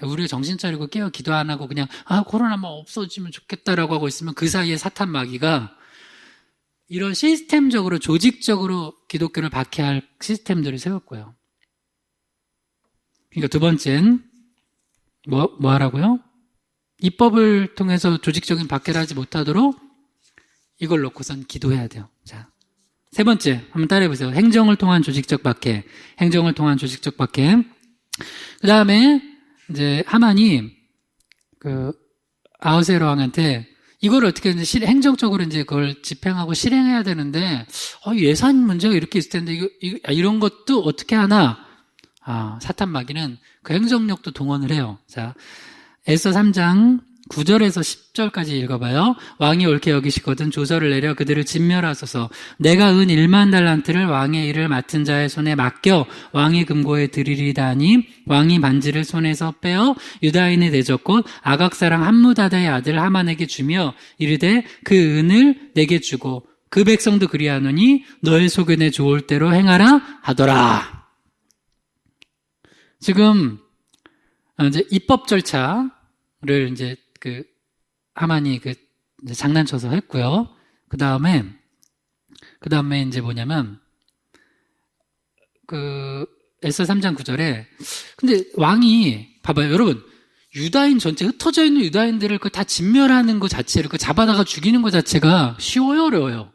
Speaker 1: 우리가 정신 차리고 깨어 기도 안 하고 그냥 코로나만 없어지면 좋겠다라고 하고 있으면, 그 사이에 사탄 마귀가 이런 시스템적으로, 조직적으로 기독교를 박해할 시스템들을 세울 거예요. 그러니까 두 번째는 뭐 하라고요? 입법을 통해서 조직적인 박해를 하지 못하도록 이걸 놓고선 기도해야 돼요. 자, 세 번째 한번 따라해 보세요. 행정을 통한 조직적 박해. 행정을 통한 조직적 박해. 그 다음에 이제 하만이 아하스웨로 왕한테 이걸 어떻게 이제 행정적으로 이제 그걸 집행하고 실행해야 되는데, 예산 문제가 이렇게 있을 텐데 이런 것도 어떻게 하나? 사탄 마귀는 그 행정력도 동원을 해요. 자, 에스더 3장 9절에서 10절까지 읽어봐요. 왕이 옳게 여기시거든 조서를 내려 그들을 진멸하소서. 내가 은 1만 달란트를 왕의 일을 맡은 자의 손에 맡겨 왕의 금고에 드리리다니, 왕이 반지를 손에서 빼어 유다인의 대적 곧 아각 사람 함무다다의 아들 하만에게 주며 이르되 그 은을 내게 주고 그 백성도 그리하노니 너의 소견에 좋을 대로 행하라 하더라. 지금 이제 입법 절차를 이제 하만이 이제 장난쳐서 했고요. 그 다음에 이제 뭐냐면 에스더 3장 9절에, 근데 왕이 봐봐요, 여러분. 유다인 전체, 흩어져 있는 유다인들을 다 진멸하는 것 자체를, 잡아다가 죽이는 것 자체가 쉬워요, 어려워요?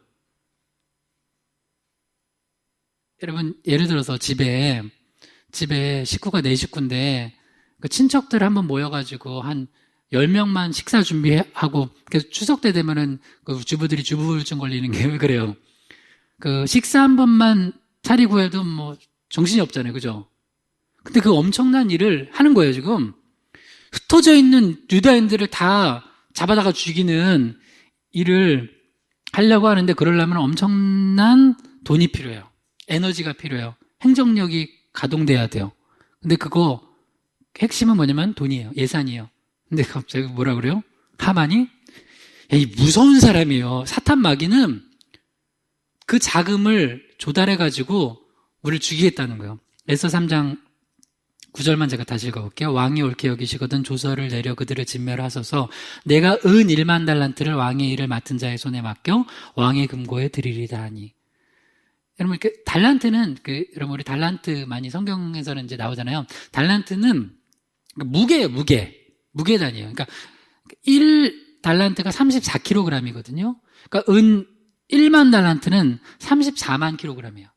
Speaker 1: 여러분, 예를 들어서 집에 식구가 4식구인데 친척들 한번 모여가지고 한 10명만 식사 준비하고, 그래서 추석 때 되면은 주부들이 주부우울증 걸리는 게 왜 그래요? 식사 한 번만 차리고 해도 뭐 정신이 없잖아요, 그죠? 근데 그 엄청난 일을 하는 거예요, 지금. 흩어져 있는 유다인들을 다 잡아다가 죽이는 일을 하려고 하는데, 그러려면 엄청난 돈이 필요해요. 에너지가 필요해요. 행정력이 가동돼야 돼요. 근데 그거 핵심은 뭐냐면 돈이에요. 예산이에요. 근데 갑자기 뭐라 그래요? 하만이? 이 무서운 사람이에요. 사탄 마귀는 그 자금을 조달해가지고 우리를 죽이겠다는 거예요. 에스더 3장 9절만 제가 다시 읽어볼게요. 왕이 옳게 여기시거든 조서를 내려 그들을 진멸하소서. 내가 은 1만 달란트를 왕의 일을 맡은 자의 손에 맡겨 왕의 금고에 드리리다 하니. 여러분, 달란트는, 여러분, 우리 달란트 많이 성경에서는 이제 나오잖아요. 달란트는 무게예요, 무게단위예요. 그러니까 1달란트가 34kg이거든요. 그러니까 1만 달란트는 34만 킬로그램이에요.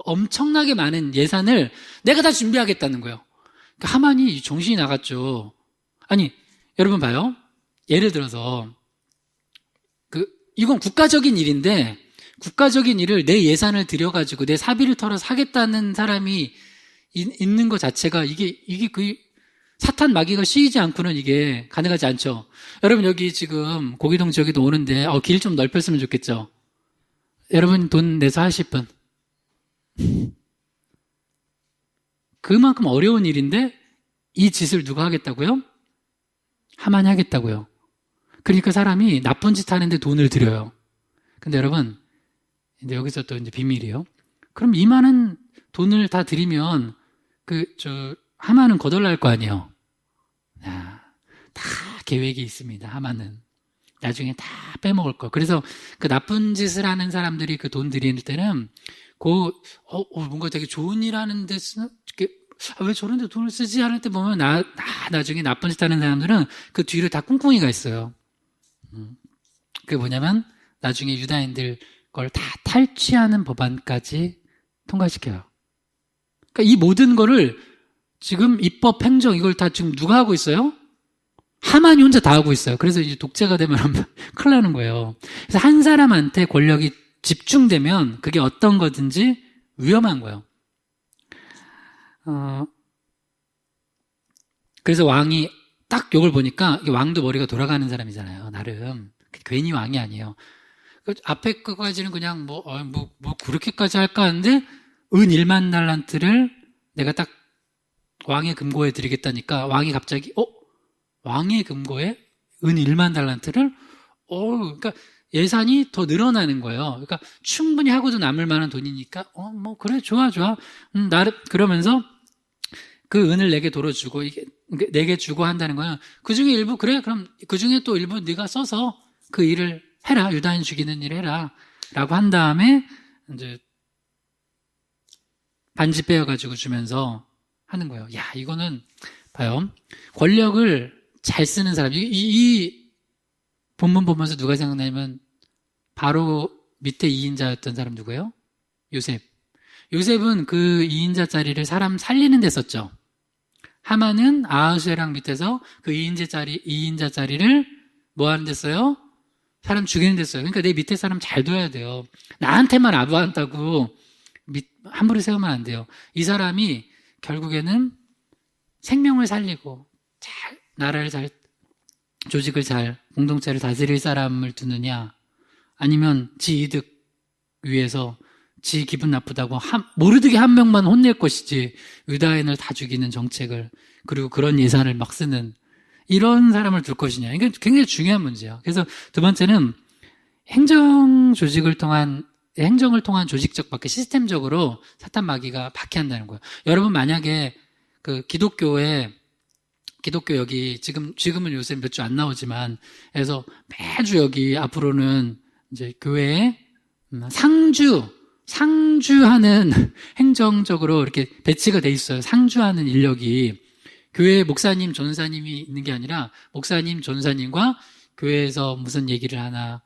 Speaker 1: 엄청나게 많은 예산을 내가 다 준비하겠다는 거예요. 그러니까 하만이 정신이 나갔죠. 아니, 여러분 봐요. 예를 들어서 이건 국가적인 일인데 국가적인 일을 내 예산을 들여가지고 내 사비를 털어서 하겠다는 사람이 있는 것 자체가 이게 그 사탄 마귀가 씌이지 않고는 이게 가능하지 않죠. 여러분 여기 지금 고기동 지역에도 오는데 길 좀 넓혔으면 좋겠죠. 여러분 돈 내서 하실 분. 그만큼 어려운 일인데 이 짓을 누가 하겠다고요? 하만이 하겠다고요. 그러니까 사람이 나쁜 짓 하는데 돈을 들여요. 근데 여러분, 근데 여기서 또 이제 비밀이에요. 그럼 이 많은 돈을 다 들이면 하만은 거덜날 거 아니에요. 다 계획이 있습니다. 하만은 나중에 다 빼먹을 거. 그래서 그 나쁜 짓을 하는 사람들이 그 돈 들이는 때는 뭔가 되게 좋은 일 하는데 왜 저런 데 돈을 쓰지 하는 때 보면 나중에 나쁜 짓 하는 사람들은 그 뒤로 다 꿍꿍이가 있어요. 그게 뭐냐면 나중에 유다인들 걸 다 탈취하는 법안까지 통과시켜요. 그러니까 이 모든 거를 지금 입법, 행정 이걸 다 지금 누가 하고 있어요? 하만이 혼자 다 하고 있어요. 그래서 이제 독재가 되면 큰일 나는 거예요. 그래서 한 사람한테 권력이 집중되면 그게 어떤 거든지 위험한 거예요. 그래서 왕이 딱 이걸 보니까 왕도 머리가 돌아가는 사람이잖아요. 나름 괜히 왕이 아니에요. 앞에 것까지는 그냥 그렇게까지 할까 하는데 은 1만 달란트를 내가 딱 왕의 금고에 드리겠다니까 왕이 갑자기 왕의 금고에 은 1만 달란트를 그러니까 예산이 더 늘어나는 거예요. 그러니까 충분히 하고도 남을 만한 돈이니까 그래 좋아 나름 그러면서 그 은을 내게 돌아주고 내게 주고 한다는 거는 그 중에 일부 그래 그럼 그 중에 또 일부 네가 써서 그 일을 해라 유다인 죽이는 일을 해라라고 한 다음에 이제 반지 빼어가지고 주면서 하는 거예요. 야 이거는 봐요 권력을 잘 쓰는 사람 이 본문 보면서 누가 생각나냐면 바로 밑에 2인자였던 사람 누구예요? 요셉은 그 2인자 자리를 사람 살리는 데 썼죠. 하만은 아하수에랑 밑에서 그 2인자 자리를 뭐 하는 데 써요? 사람 죽이는 데 써요. 그러니까 내 밑에 사람 잘 둬야 돼요. 나한테만 아부한다고 함부로 세우면 안 돼요. 이 사람이 결국에는 생명을 살리고 잘 나라를 잘 조직을 잘 공동체를 다스릴 사람을 두느냐 아니면 지 이득 위해서 지 기분 나쁘다고 모르드게 한 명만 혼낼 것이지 유다인을 다 죽이는 정책을 그리고 그런 예산을 막 쓰는 이런 사람을 둘 것이냐 이게 굉장히 중요한 문제예요. 그래서 두 번째는 행정을 통한 조직적 박해 시스템적으로 사탄 마귀가 박해한다는 거예요. 여러분 만약에 그 기독교 여기 지금은 요새 몇 주 안 나오지만 그래서 매주 여기 앞으로는 이제 교회에 상주하는 행정적으로 이렇게 배치가 돼 있어요. 상주하는 인력이 교회 목사님, 전사님이 있는 게 아니라 목사님, 전사님과 교회에서 무슨 얘기를 하나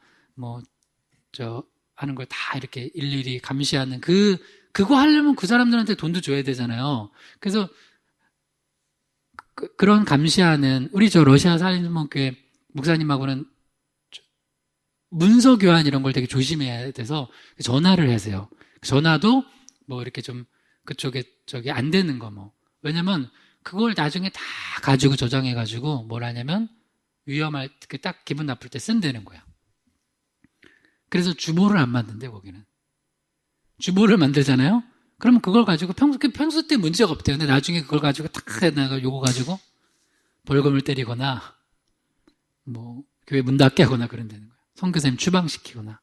Speaker 1: 하는 걸 다 이렇게 일일이 감시하는 그거 하려면 그 사람들한테 돈도 줘야 되잖아요. 그래서 그런 감시하는 우리 러시아 살인문교회 목사님하고는 문서 교환 이런 걸 되게 조심해야 돼서 전화를 하세요. 전화도 이렇게 좀 그쪽에 안 되는 거 왜냐면 그걸 나중에 다 가지고 저장해가지고 뭘 하냐면 위험할 때 딱 기분 나쁠 때 쓴다는 거야. 그래서 주보를 안 만든대 거기는. 주보를 만들잖아요. 그러면 그걸 가지고 평소 때 문제가 없대요. 근데 나중에 그걸 가지고 탁 해다가 요거 가지고 벌금을 때리거나 교회 문 닫게 하거나 그런다는 거예요. 선교사님 추방시키거나.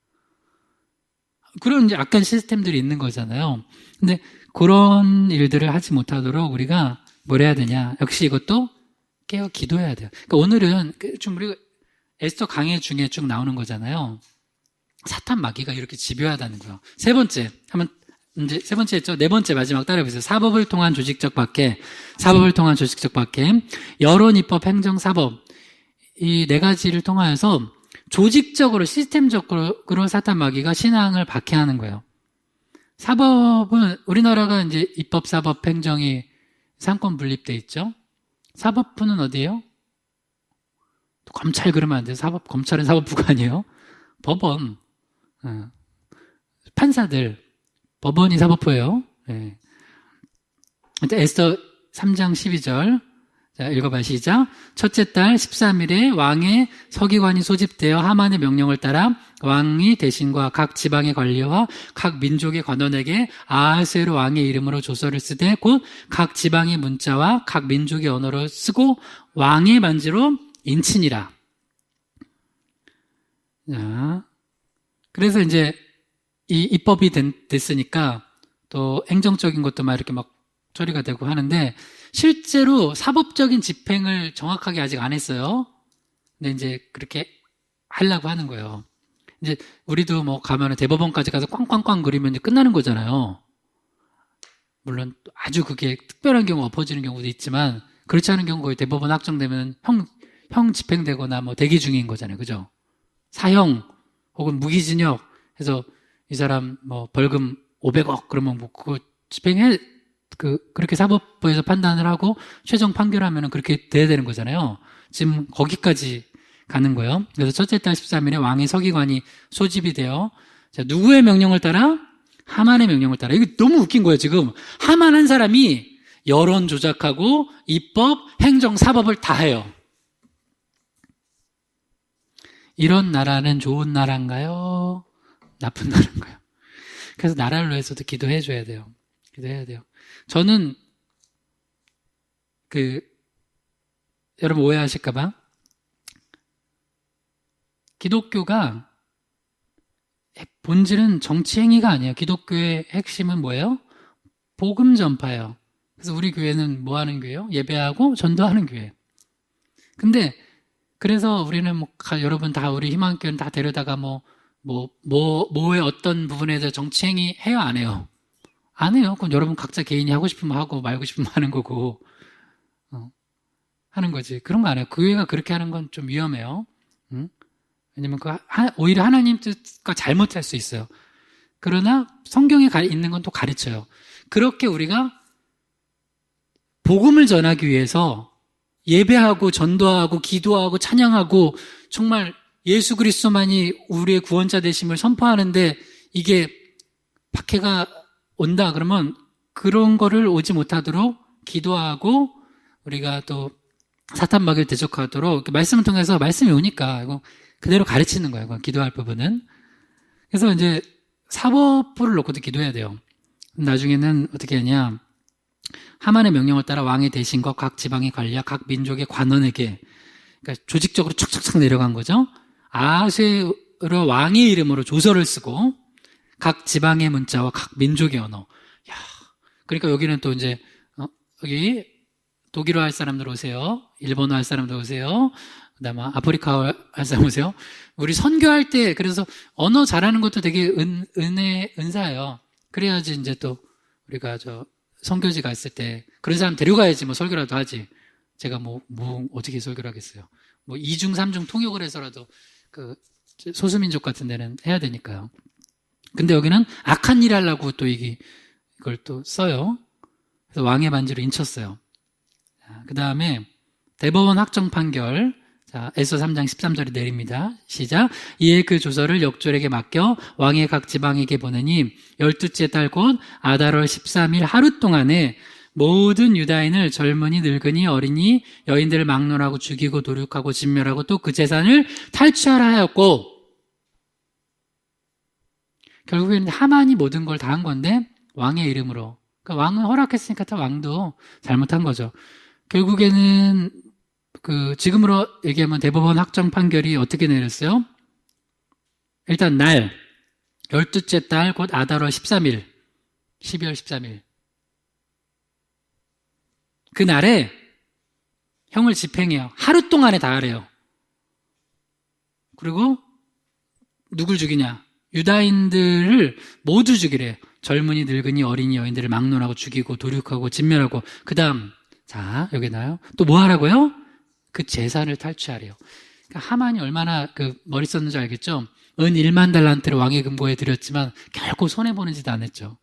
Speaker 1: 그런 이제 악한 시스템들이 있는 거잖아요. 근데 그런 일들을 하지 못하도록 우리가 뭘 해야 되냐. 역시 이것도 깨어 기도해야 돼요. 그러니까 오늘은 좀 우리가 에스더 강해 중에 쭉 나오는 거잖아요. 사탄 마귀가 이렇게 집요하다는 거예요. 세 번째 했죠. 네 번째 마지막 따라해보세요. 사법을 통한 조직적 박해, 여론, 입법, 행정, 사법 이 네 가지를 통하여서 조직적으로 시스템적으로 사탄 마귀가 신앙을 박해하는 거예요. 사법은 우리나라가 이제 입법, 사법, 행정이 상권 분립돼 있죠. 사법부는 어디예요? 검찰 그러면 안 돼요. 검찰은 사법부가 아니에요. 법원, 판사들, 법원이 사법부예요. 네. 에스더 3장 12절. 자, 읽어봐, 시작. 첫째 달 13일에 왕의 서기관이 소집되어 하만의 명령을 따라 왕이 대신과 각 지방의 관리와 각 민족의 관원에게 아하스웨로 왕의 이름으로 조서를 쓰되 곧 각 지방의 문자와 각 민족의 언어로 쓰고 왕의 반지로 인치니라. 자, 그래서 이제 이 입법이 됐으니까 또 행정적인 것도 막 이렇게 막 처리가 되고 하는데 실제로 사법적인 집행을 정확하게 아직 안 했어요. 근데 이제 그렇게 하려고 하는 거예요. 이제 우리도 뭐 가면은 대법원까지 가서 꽝꽝꽝 그리면 이제 끝나는 거잖아요. 물론 아주 그게 특별한 경우 엎어지는 경우도 있지만 그렇지 않은 경우 거의 대법원 확정되면 형 집행되거나 뭐 대기 중인 거잖아요. 그죠? 사형 혹은 무기징역 해서 이 사람 뭐 벌금 500억 그러면 뭐 그거 그렇게 사법부에서 판단을 하고 최종 판결하면은 그렇게 돼야 되는 거잖아요. 지금 거기까지 가는 거예요. 그래서 첫째 달 13일에 왕의 서기관이 소집이 되어 자, 누구의 명령을 따라? 하만의 명령을 따라. 이거 너무 웃긴 거예요, 지금. 하만 한 사람이 여론 조작하고 입법, 행정, 사법을 다 해요. 이런 나라는 좋은 나라인가요? 나쁜 나라인가요? 그래서 나라를 위해서도 기도해 줘야 돼요. 기도해야 돼요. 저는 여러분 오해하실까봐 기독교가 본질은 정치 행위가 아니에요. 기독교의 핵심은 뭐예요? 복음 전파예요. 그래서 우리 교회는 뭐 하는 교회요? 예배하고 전도하는 교회. 근데 그래서 우리는 여러분 다 우리 희망교회는 다 데려다가 뭐의 어떤 부분에 대해서 정치 행위 해요, 안 해요? 안 해요. 그럼 여러분 각자 개인이 하고 싶으면 하고 말고 싶으면 하는 거고 하는 거지. 그런 거 안 해요. 교회가 그렇게 하는 건 좀 위험해요. 응? 왜냐면 오히려 하나님 뜻과 잘못할 수 있어요. 그러나 성경에 있는 건 또 가르쳐요. 그렇게 우리가 복음을 전하기 위해서 예배하고 전도하고 기도하고 찬양하고 정말 예수 그리스도만이 우리의 구원자 되심을 선포하는데 이게 박해가 온다 그러면 그런 거를 오지 못하도록 기도하고 우리가 또 사탄 마귀를 대적하도록 말씀을 통해서 말씀이 오니까 이거 그대로 가르치는 거예요. 이거 기도할 부분은. 그래서 이제 사법부를 놓고도 기도해야 돼요. 나중에는 어떻게 하냐. 하만의 명령을 따라 왕의 대신과 각 지방의 관리와 각 민족의 관원에게 그러니까 조직적으로 촉촉촉 내려간 거죠. 아하스웨로 왕의 이름으로 조서를 쓰고 각 지방의 문자와 각 민족의 언어. 야, 그러니까 여기는 또 이제 여기 독일어 할 사람들 오세요. 일본어 할 사람들 오세요. 그다음에 아프리카 할 사람 오세요. 우리 선교할 때 그래서 언어 잘하는 것도 되게 은사예요. 그래야지 이제 또 우리가 선교지 갔을 때 그런 사람 데려가야지 뭐 설교라도 하지. 제가 뭐 어떻게 설교를 하겠어요. 뭐 2중 3중 통역을 해서라도 그 소수민족 같은 데는 해야 되니까요. 근데 여기는 악한 일 하려고 또 이걸 또 써요. 그래서 왕의 반지로 인쳤어요. 그 다음에 대법원 확정 판결. 자, 에스더 3장 13절이 내립니다. 시작. 이에 그 조서를 역졸에게 맡겨 왕의 각 지방에게 보내니 12째 달 곧 아달월 13일 하루 동안에 모든 유다인을 젊은이, 늙은이, 어린이, 여인들을 막론하고 죽이고 도륙하고 진멸하고 또 그 재산을 탈취하라 하였고 결국에는 하만이 모든 걸 다 한 건데 왕의 이름으로 그러니까 왕은 허락했으니까 다 왕도 잘못한 거죠. 결국에는 지금으로 얘기하면 대법원 확정 판결이 어떻게 내렸어요? 일단 날 12째 달 곧 아달월 13일 12월 13일 그 날에 형을 집행해요. 하루 동안에 다 하래요. 그리고 누굴 죽이냐? 유다인들을 모두 죽이래요. 젊은이, 늙은이, 어린이, 여인들을 막론하고 죽이고 도륙하고 진멸하고 그 다음 자 여기 나요. 또 뭐 하라고요? 그 재산을 탈취하래요. 그러니까 하만이 얼마나 그 머리 썼는지 알겠죠? 은 1만 달란트를 왕의 금고에 들였지만 결코 손해보는 짓 안 했죠.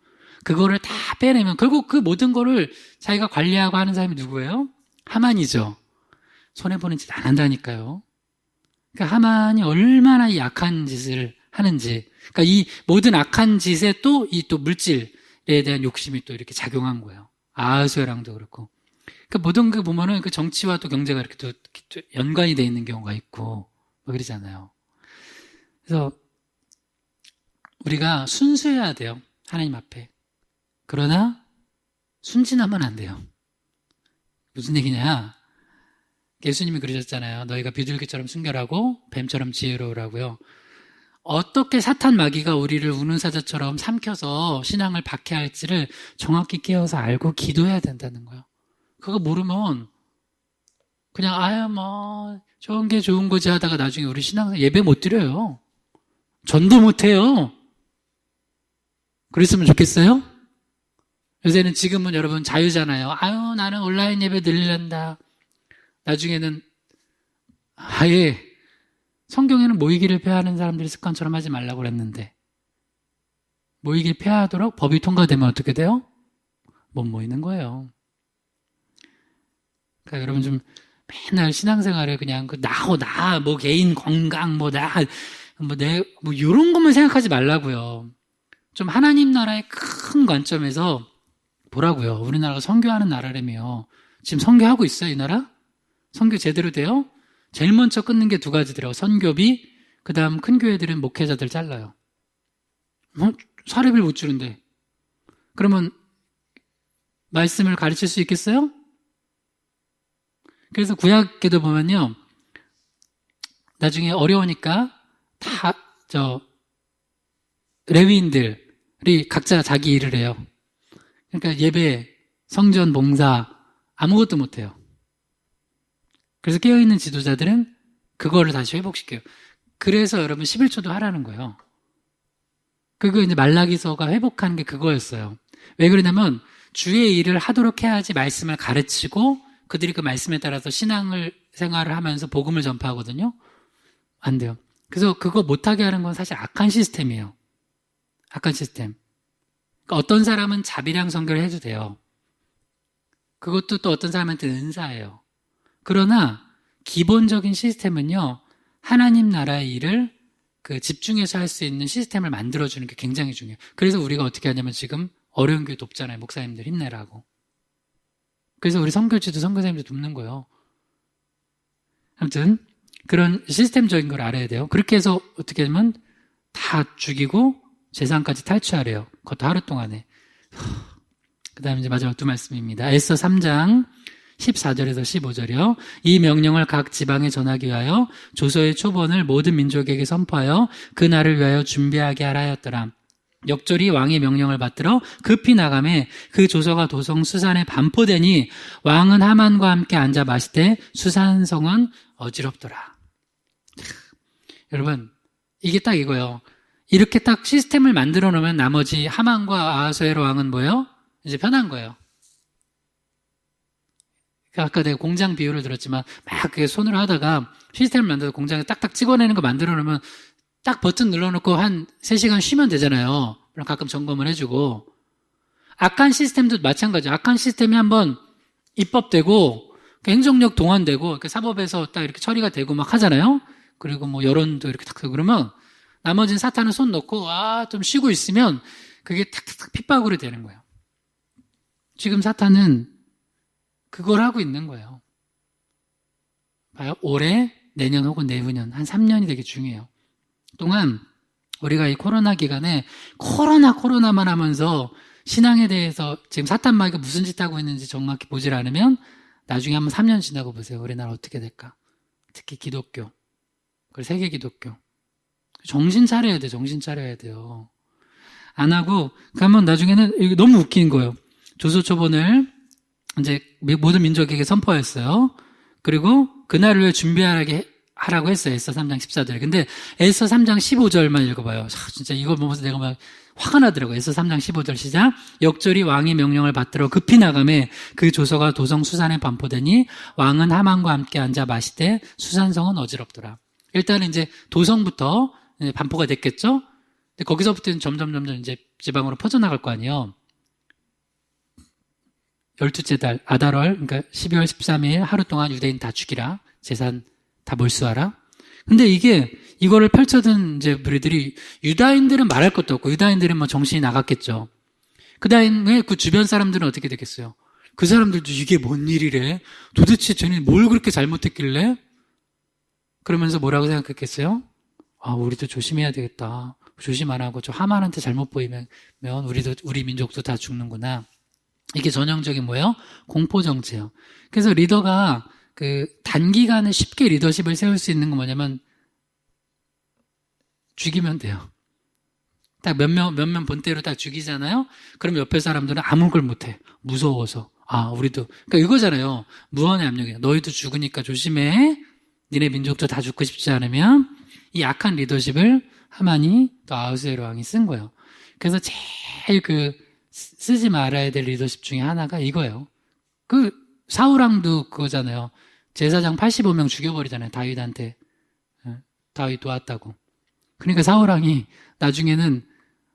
Speaker 1: 그거를 다 빼내면 결국 그 모든 거를 자기가 관리하고 하는 사람이 누구예요? 하만이죠. 손해보는 짓 안 한다니까요. 그러니까 하만이 얼마나 이 악한 짓을 하는지. 그러니까 이 모든 악한 짓에 또 이 또 물질에 대한 욕심이 또 이렇게 작용한 거예요. 아하수에랑도 그렇고. 그러니까 모든 그 보면은 그 정치와 또 경제가 이렇게 또 연관이 돼 있는 경우가 있고 뭐 그러잖아요. 그래서 우리가 순수해야 돼요. 하나님 앞에. 그러나 순진하면 안 돼요. 무슨 얘기냐? 예수님이 그러셨잖아요. 너희가 비둘기처럼 순결하고 뱀처럼 지혜로우라고요. 어떻게 사탄 마귀가 우리를 우는 사자처럼 삼켜서 신앙을 박해할지를 정확히 깨어서 알고 기도해야 된다는 거예요. 그거 모르면 그냥 아유 뭐 좋은 게 좋은 거지 하다가 나중에 우리 신앙 예배 못 드려요. 전도 못 해요. 그랬으면 좋겠어요? 요새는 지금은 여러분 자유잖아요. 아유 나는 온라인 예배 드리란다. 나중에는 아예 성경에는 모이기를 폐하는 사람들이 습관처럼 하지 말라고 그랬는데 모이기를 폐하도록 법이 통과되면 어떻게 돼요? 못 모이는 거예요. 그러니까 여러분 좀 맨날 신앙생활을 그냥 뭐 개인 건강 뭐 이런 것만 생각하지 말라고요. 좀 하나님 나라의 큰 관점에서 보라고요. 우리나라가 선교하는 나라라며. 지금 선교하고 있어요, 이 나라? 선교 제대로 돼요? 제일 먼저 끊는 게 두 가지더라고요. 선교비, 그 다음 큰 교회들은 목회자들 잘라요. 사례비를 못 주는데. 그러면 말씀을 가르칠 수 있겠어요? 그래서 구약계도 보면요. 나중에 어려우니까 레위인들이 각자 자기 일을 해요. 그러니까 예배, 성전, 봉사 아무것도 못해요. 그래서 깨어있는 지도자들은 그거를 다시 회복시켜요. 그래서 여러분 11조도 하라는 거예요. 그거 이제 말라기서가 회복하는 게 그거였어요. 왜 그러냐면 주의 일을 하도록 해야지 말씀을 가르치고 그들이 그 말씀에 따라서 생활을 하면서 복음을 전파하거든요. 안 돼요. 그래서 그거 못하게 하는 건 사실 악한 시스템이에요. 악한 시스템. 그러니까 어떤 사람은 자비랑 선교를 해도 돼요. 그것도 또 어떤 사람한테는 은사예요. 그러나 기본적인 시스템은요. 하나님 나라의 일을 집중해서 할 수 있는 시스템을 만들어주는 게 굉장히 중요해요. 그래서 우리가 어떻게 하냐면 지금 어려운 교회 돕잖아요. 목사님들 힘내라고. 그래서 우리 선교지도 선교사님들 돕는 거예요. 아무튼 그런 시스템적인 걸 알아야 돼요. 그렇게 해서 어떻게 하면 다 죽이고 재산까지 탈취하래요. 그것도 하루 동안에. 그 다음에 이제 마지막 두 말씀입니다. 에스더 3장 14절에서 15절이요. 이 명령을 각 지방에 전하기 위하여 조서의 초본을 모든 민족에게 선포하여 그 날을 위하여 준비하게 하라 하였더라. 역졸이 왕의 명령을 받들어 급히 나가매 그 조서가 도성 수산에 반포되니 왕은 하만과 함께 앉아 마시되 수산성은 어지럽더라. 여러분 이게 딱 이거예요. 이렇게 딱 시스템을 만들어 놓으면 나머지 하만과 아하수에로 왕은 뭐예요? 이제 편한 거예요. 아까 내가 공장 비유를 들었지만 막 손으로 하다가 시스템을 만들어서 공장에 딱딱 찍어내는 거 만들어 놓으면 딱 버튼 눌러놓고 한 3시간 쉬면 되잖아요. 그럼 가끔 점검을 해주고. 악한 시스템도 마찬가지예요. 악한 시스템이 한번 입법되고 행정력 동원되고 사법에서 딱 이렇게 처리가 되고 막 하잖아요. 그리고 뭐 여론도 이렇게 탁 되고 그러면 나머지는 사탄은 손 놓고 좀 쉬고 있으면 그게 탁탁탁 핍박으로 되는 거예요. 지금 사탄은 그걸 하고 있는 거예요. 봐요. 올해, 내년 혹은 내후년 한 3년이 되게 중요해요. 동안 우리가 이 코로나 기간에 코로나만 하면서 신앙에 대해서 지금 사탄 마귀가 무슨 짓 하고 있는지 정확히 보질 않으면 나중에 한번 3년 지나고 보세요. 우리나라 어떻게 될까? 특히 기독교, 그리고 세계 기독교. 정신 차려야 돼. 정신 차려야 돼요. 안 하고 그러면 나중에는 이게 너무 웃긴 거예요. 조서초본을 이제 모든 민족에게 선포했어요. 그리고 그날을 위해 준비하게 하라고 했어요. 에스더 3장 14절. 근데 에스더 3장 15절만 읽어봐요. 진짜 이걸 보면서 내가 막 화가 나더라고요. 에스더 3장 15절 시작. 역절이 왕의 명령을 받들어 급히 나가매 그 조서가 도성 수산에 반포되니 왕은 하만과 함께 앉아 마시되 수산성은 어지럽더라. 일단은 이제 도성부터 반포가 됐겠죠? 근데 거기서부터는 점점 이제 지방으로 퍼져나갈 거 아니에요. 12째 달 아달월, 그러니까 12월 13일 하루 동안 유대인 다 죽이라. 재산 다 몰수하라. 근데 이거를 펼쳐든 이제 무리들이, 유다인들은 말할 것도 없고, 유다인들은 뭐 정신이 나갔겠죠. 그 다음에 그 주변 사람들은 어떻게 되겠어요? 그 사람들도 이게 뭔 일이래? 도대체 쟤네 뭘 그렇게 잘못했길래? 그러면서 뭐라고 생각했겠어요? 우리도 조심해야 되겠다. 조심 안 하고 저 하만한테 잘못 보이면 우리 민족도 다 죽는구나. 이게 전형적인 뭐예요? 공포정치예요. 그래서 리더가 단기간에 쉽게 리더십을 세울 수 있는 건 뭐냐면 죽이면 돼요. 딱 몇 명 본때로 딱 죽이잖아요? 그럼 옆에 사람들은 아무 걸 못해. 무서워서. 우리도. 그러니까 이거잖아요. 무언의 압력이에요. 너희도 죽으니까 조심해. 니네 민족도 다 죽고 싶지 않으면. 이 약한 리더십을 하만이 또 아하수에로 왕이 쓴 거예요. 그래서 제일 쓰지 말아야 될 리더십 중에 하나가 이거예요. 사울왕도 그거잖아요. 제사장 85명 죽여버리잖아요. 다윗한테. 다윗 도왔다고. 그러니까 사울왕이 나중에는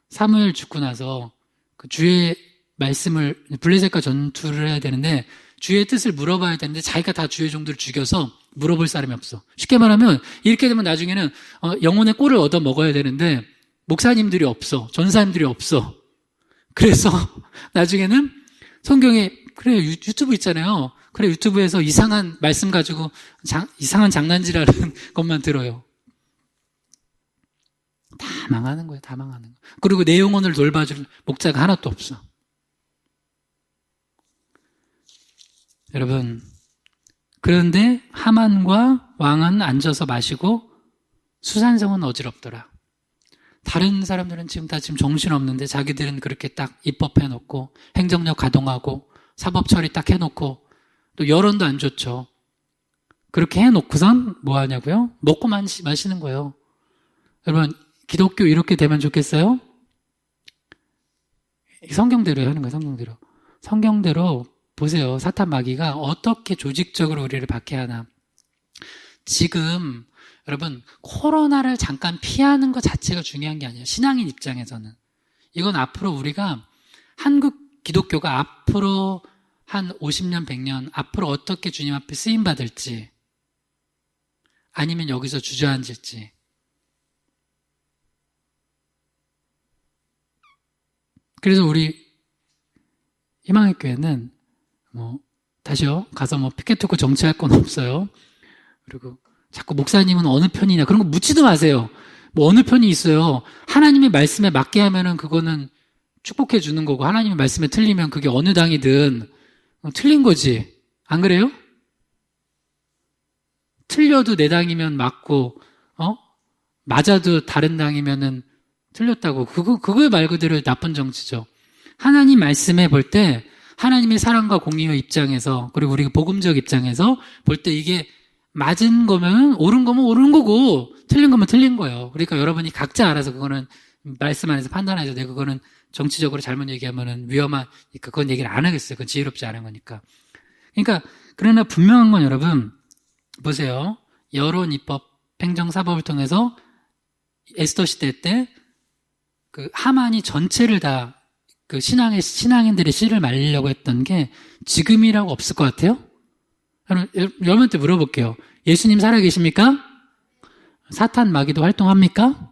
Speaker 1: 사무엘 죽고 나서 주의 말씀을, 블레셋과 전투를 해야 되는데 주의 뜻을 물어봐야 되는데 자기가 다 주의 종들을 죽여서 물어볼 사람이 없어. 쉽게 말하면 이렇게 되면 나중에는 영혼의 꼴을 얻어 먹어야 되는데 목사님들이 없어. 전사님들이 없어. 그래서 나중에는 성경에 그래 유튜브 있잖아요. 그래 유튜브에서 이상한 말씀 가지고 이상한 장난질하는 것만 들어요. 다 망하는 거예요. 다 망하는 거예요. 그리고 내 영혼을 돌봐줄 목자가 하나도 없어. 여러분, 그런데 하만과 왕은 앉아서 마시고 수산성은 어지럽더라. 다른 사람들은 지금 정신없는데 자기들은 그렇게 딱 입법해놓고 행정력 가동하고 사법 처리 딱 해놓고 또 여론도 안 좋죠. 그렇게 해놓고선 뭐 하냐고요? 먹고 마시는 거예요. 여러분, 기독교 이렇게 되면 좋겠어요? 성경대로 하는 거예요. 성경대로 보세요. 사탄 마귀가 어떻게 조직적으로 우리를 박해하나. 지금 여러분, 코로나를 잠깐 피하는 것 자체가 중요한 게 아니에요. 신앙인 입장에서는. 이건 앞으로 우리가 한국 기독교가 앞으로 한 50년, 100년 앞으로 어떻게 주님 앞에 쓰임받을지 아니면 여기서 주저앉을지. 그래서 우리 희망의 교회는 다시요. 가서 피켓 두고 정치할 건 없어요. 그리고 자꾸 목사님은 어느 편이냐 그런 거 묻지도 마세요. 어느 편이 있어요. 하나님의 말씀에 맞게 하면은 그거는 축복해 주는 거고 하나님의 말씀에 틀리면 그게 어느 당이든 틀린 거지. 안 그래요? 틀려도 내 당이면 맞고 맞아도 다른 당이면은 틀렸다고. 그거 말 그대로 나쁜 정치죠. 하나님 말씀에 볼 때 하나님의 사랑과 공의의 입장에서 그리고 우리 복음적 입장에서 볼 때 이게 맞은 거면 옳은 거면 옳은 거고 틀린 거면 틀린 거예요. 그러니까 여러분이 각자 알아서 그거는 말씀 안에서 판단하셔도 돼. 그거는 정치적으로 잘못 얘기하면은 위험하니까 그건 얘기를 안 하겠어요. 그건 지혜롭지 않은 거니까. 그러니까 그러나 분명한 건 여러분 보세요. 여론, 입법, 행정, 사법을 통해서 에스더 시대 때 하만이 전체를 다 신앙인들의 씨를 말리려고 했던 게 지금이라고 없을 것 같아요? 여러분한테 물어볼게요. 예수님 살아계십니까? 사탄 마귀도 활동합니까?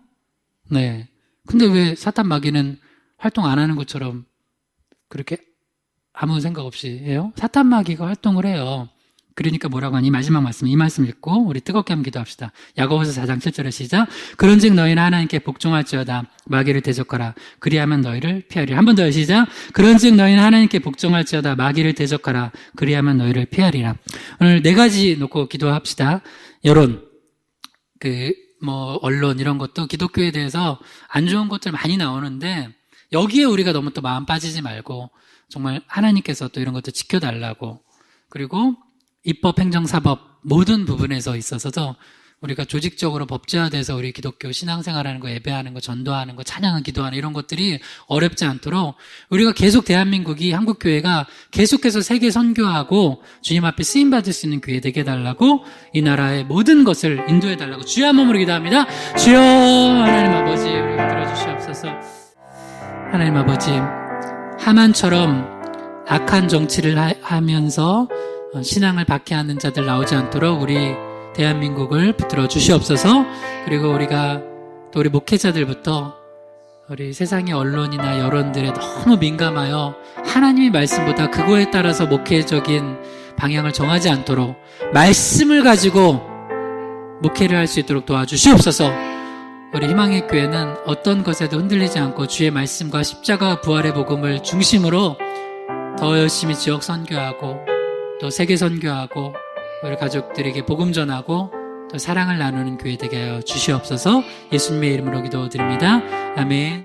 Speaker 1: 네. 근데 왜 사탄 마귀는 활동 안 하는 것처럼 그렇게 아무 생각 없이 해요? 사탄 마귀가 활동을 해요. 그러니까 뭐라고 하니? 마지막 말씀, 이 말씀 읽고 우리 뜨겁게 한번 기도합시다. 야고보서 4장 7절에 시작. 그런즉 너희는 하나님께 복종할지어다. 마귀를 대적하라. 그리하면 너희를 피하리라. 한 번 더 시작. 그런즉 너희는 하나님께 복종할지어다. 마귀를 대적하라. 그리하면 너희를 피하리라. 오늘 4가지 놓고 기도합시다. 여론, 언론 이런 것도 기독교에 대해서 안 좋은 것들 많이 나오는데 여기에 우리가 너무 또 마음 빠지지 말고 정말 하나님께서 또 이런 것도 지켜달라고 그리고 입법, 행정, 사법 모든 부분에서 있어서도 우리가 조직적으로 법제화돼서 우리 기독교 신앙생활하는 거, 예배하는 거, 전도하는 거, 찬양하는, 기도하는 이런 것들이 어렵지 않도록 우리가 계속 대한민국이 한국교회가 계속해서 세계 선교하고 주님 앞에 쓰임받을 수 있는 교회 되게 해달라고 이 나라의 모든 것을 인도해달라고 주여 한 몸으로 기도합니다. 주여 하나님 아버지 우리 들어주시옵소서. 하나님 아버지 하만처럼 악한 정치를 하면서 신앙을 박해하는 자들 나오지 않도록 우리 대한민국을 붙들어 주시옵소서. 그리고 우리가 또 우리 목회자들부터 우리 세상의 언론이나 여론들에 너무 민감하여 하나님의 말씀보다 그거에 따라서 목회적인 방향을 정하지 않도록 말씀을 가지고 목회를 할 수 있도록 도와주시옵소서. 우리 희망의 교회는 어떤 것에도 흔들리지 않고 주의 말씀과 십자가 부활의 복음을 중심으로 더 열심히 지역 선교하고 또 세계 선교하고 우리 가족들에게 복음 전하고 또 사랑을 나누는 교회 되게 하여 주시옵소서. 예수님의 이름으로 기도드립니다. 아멘.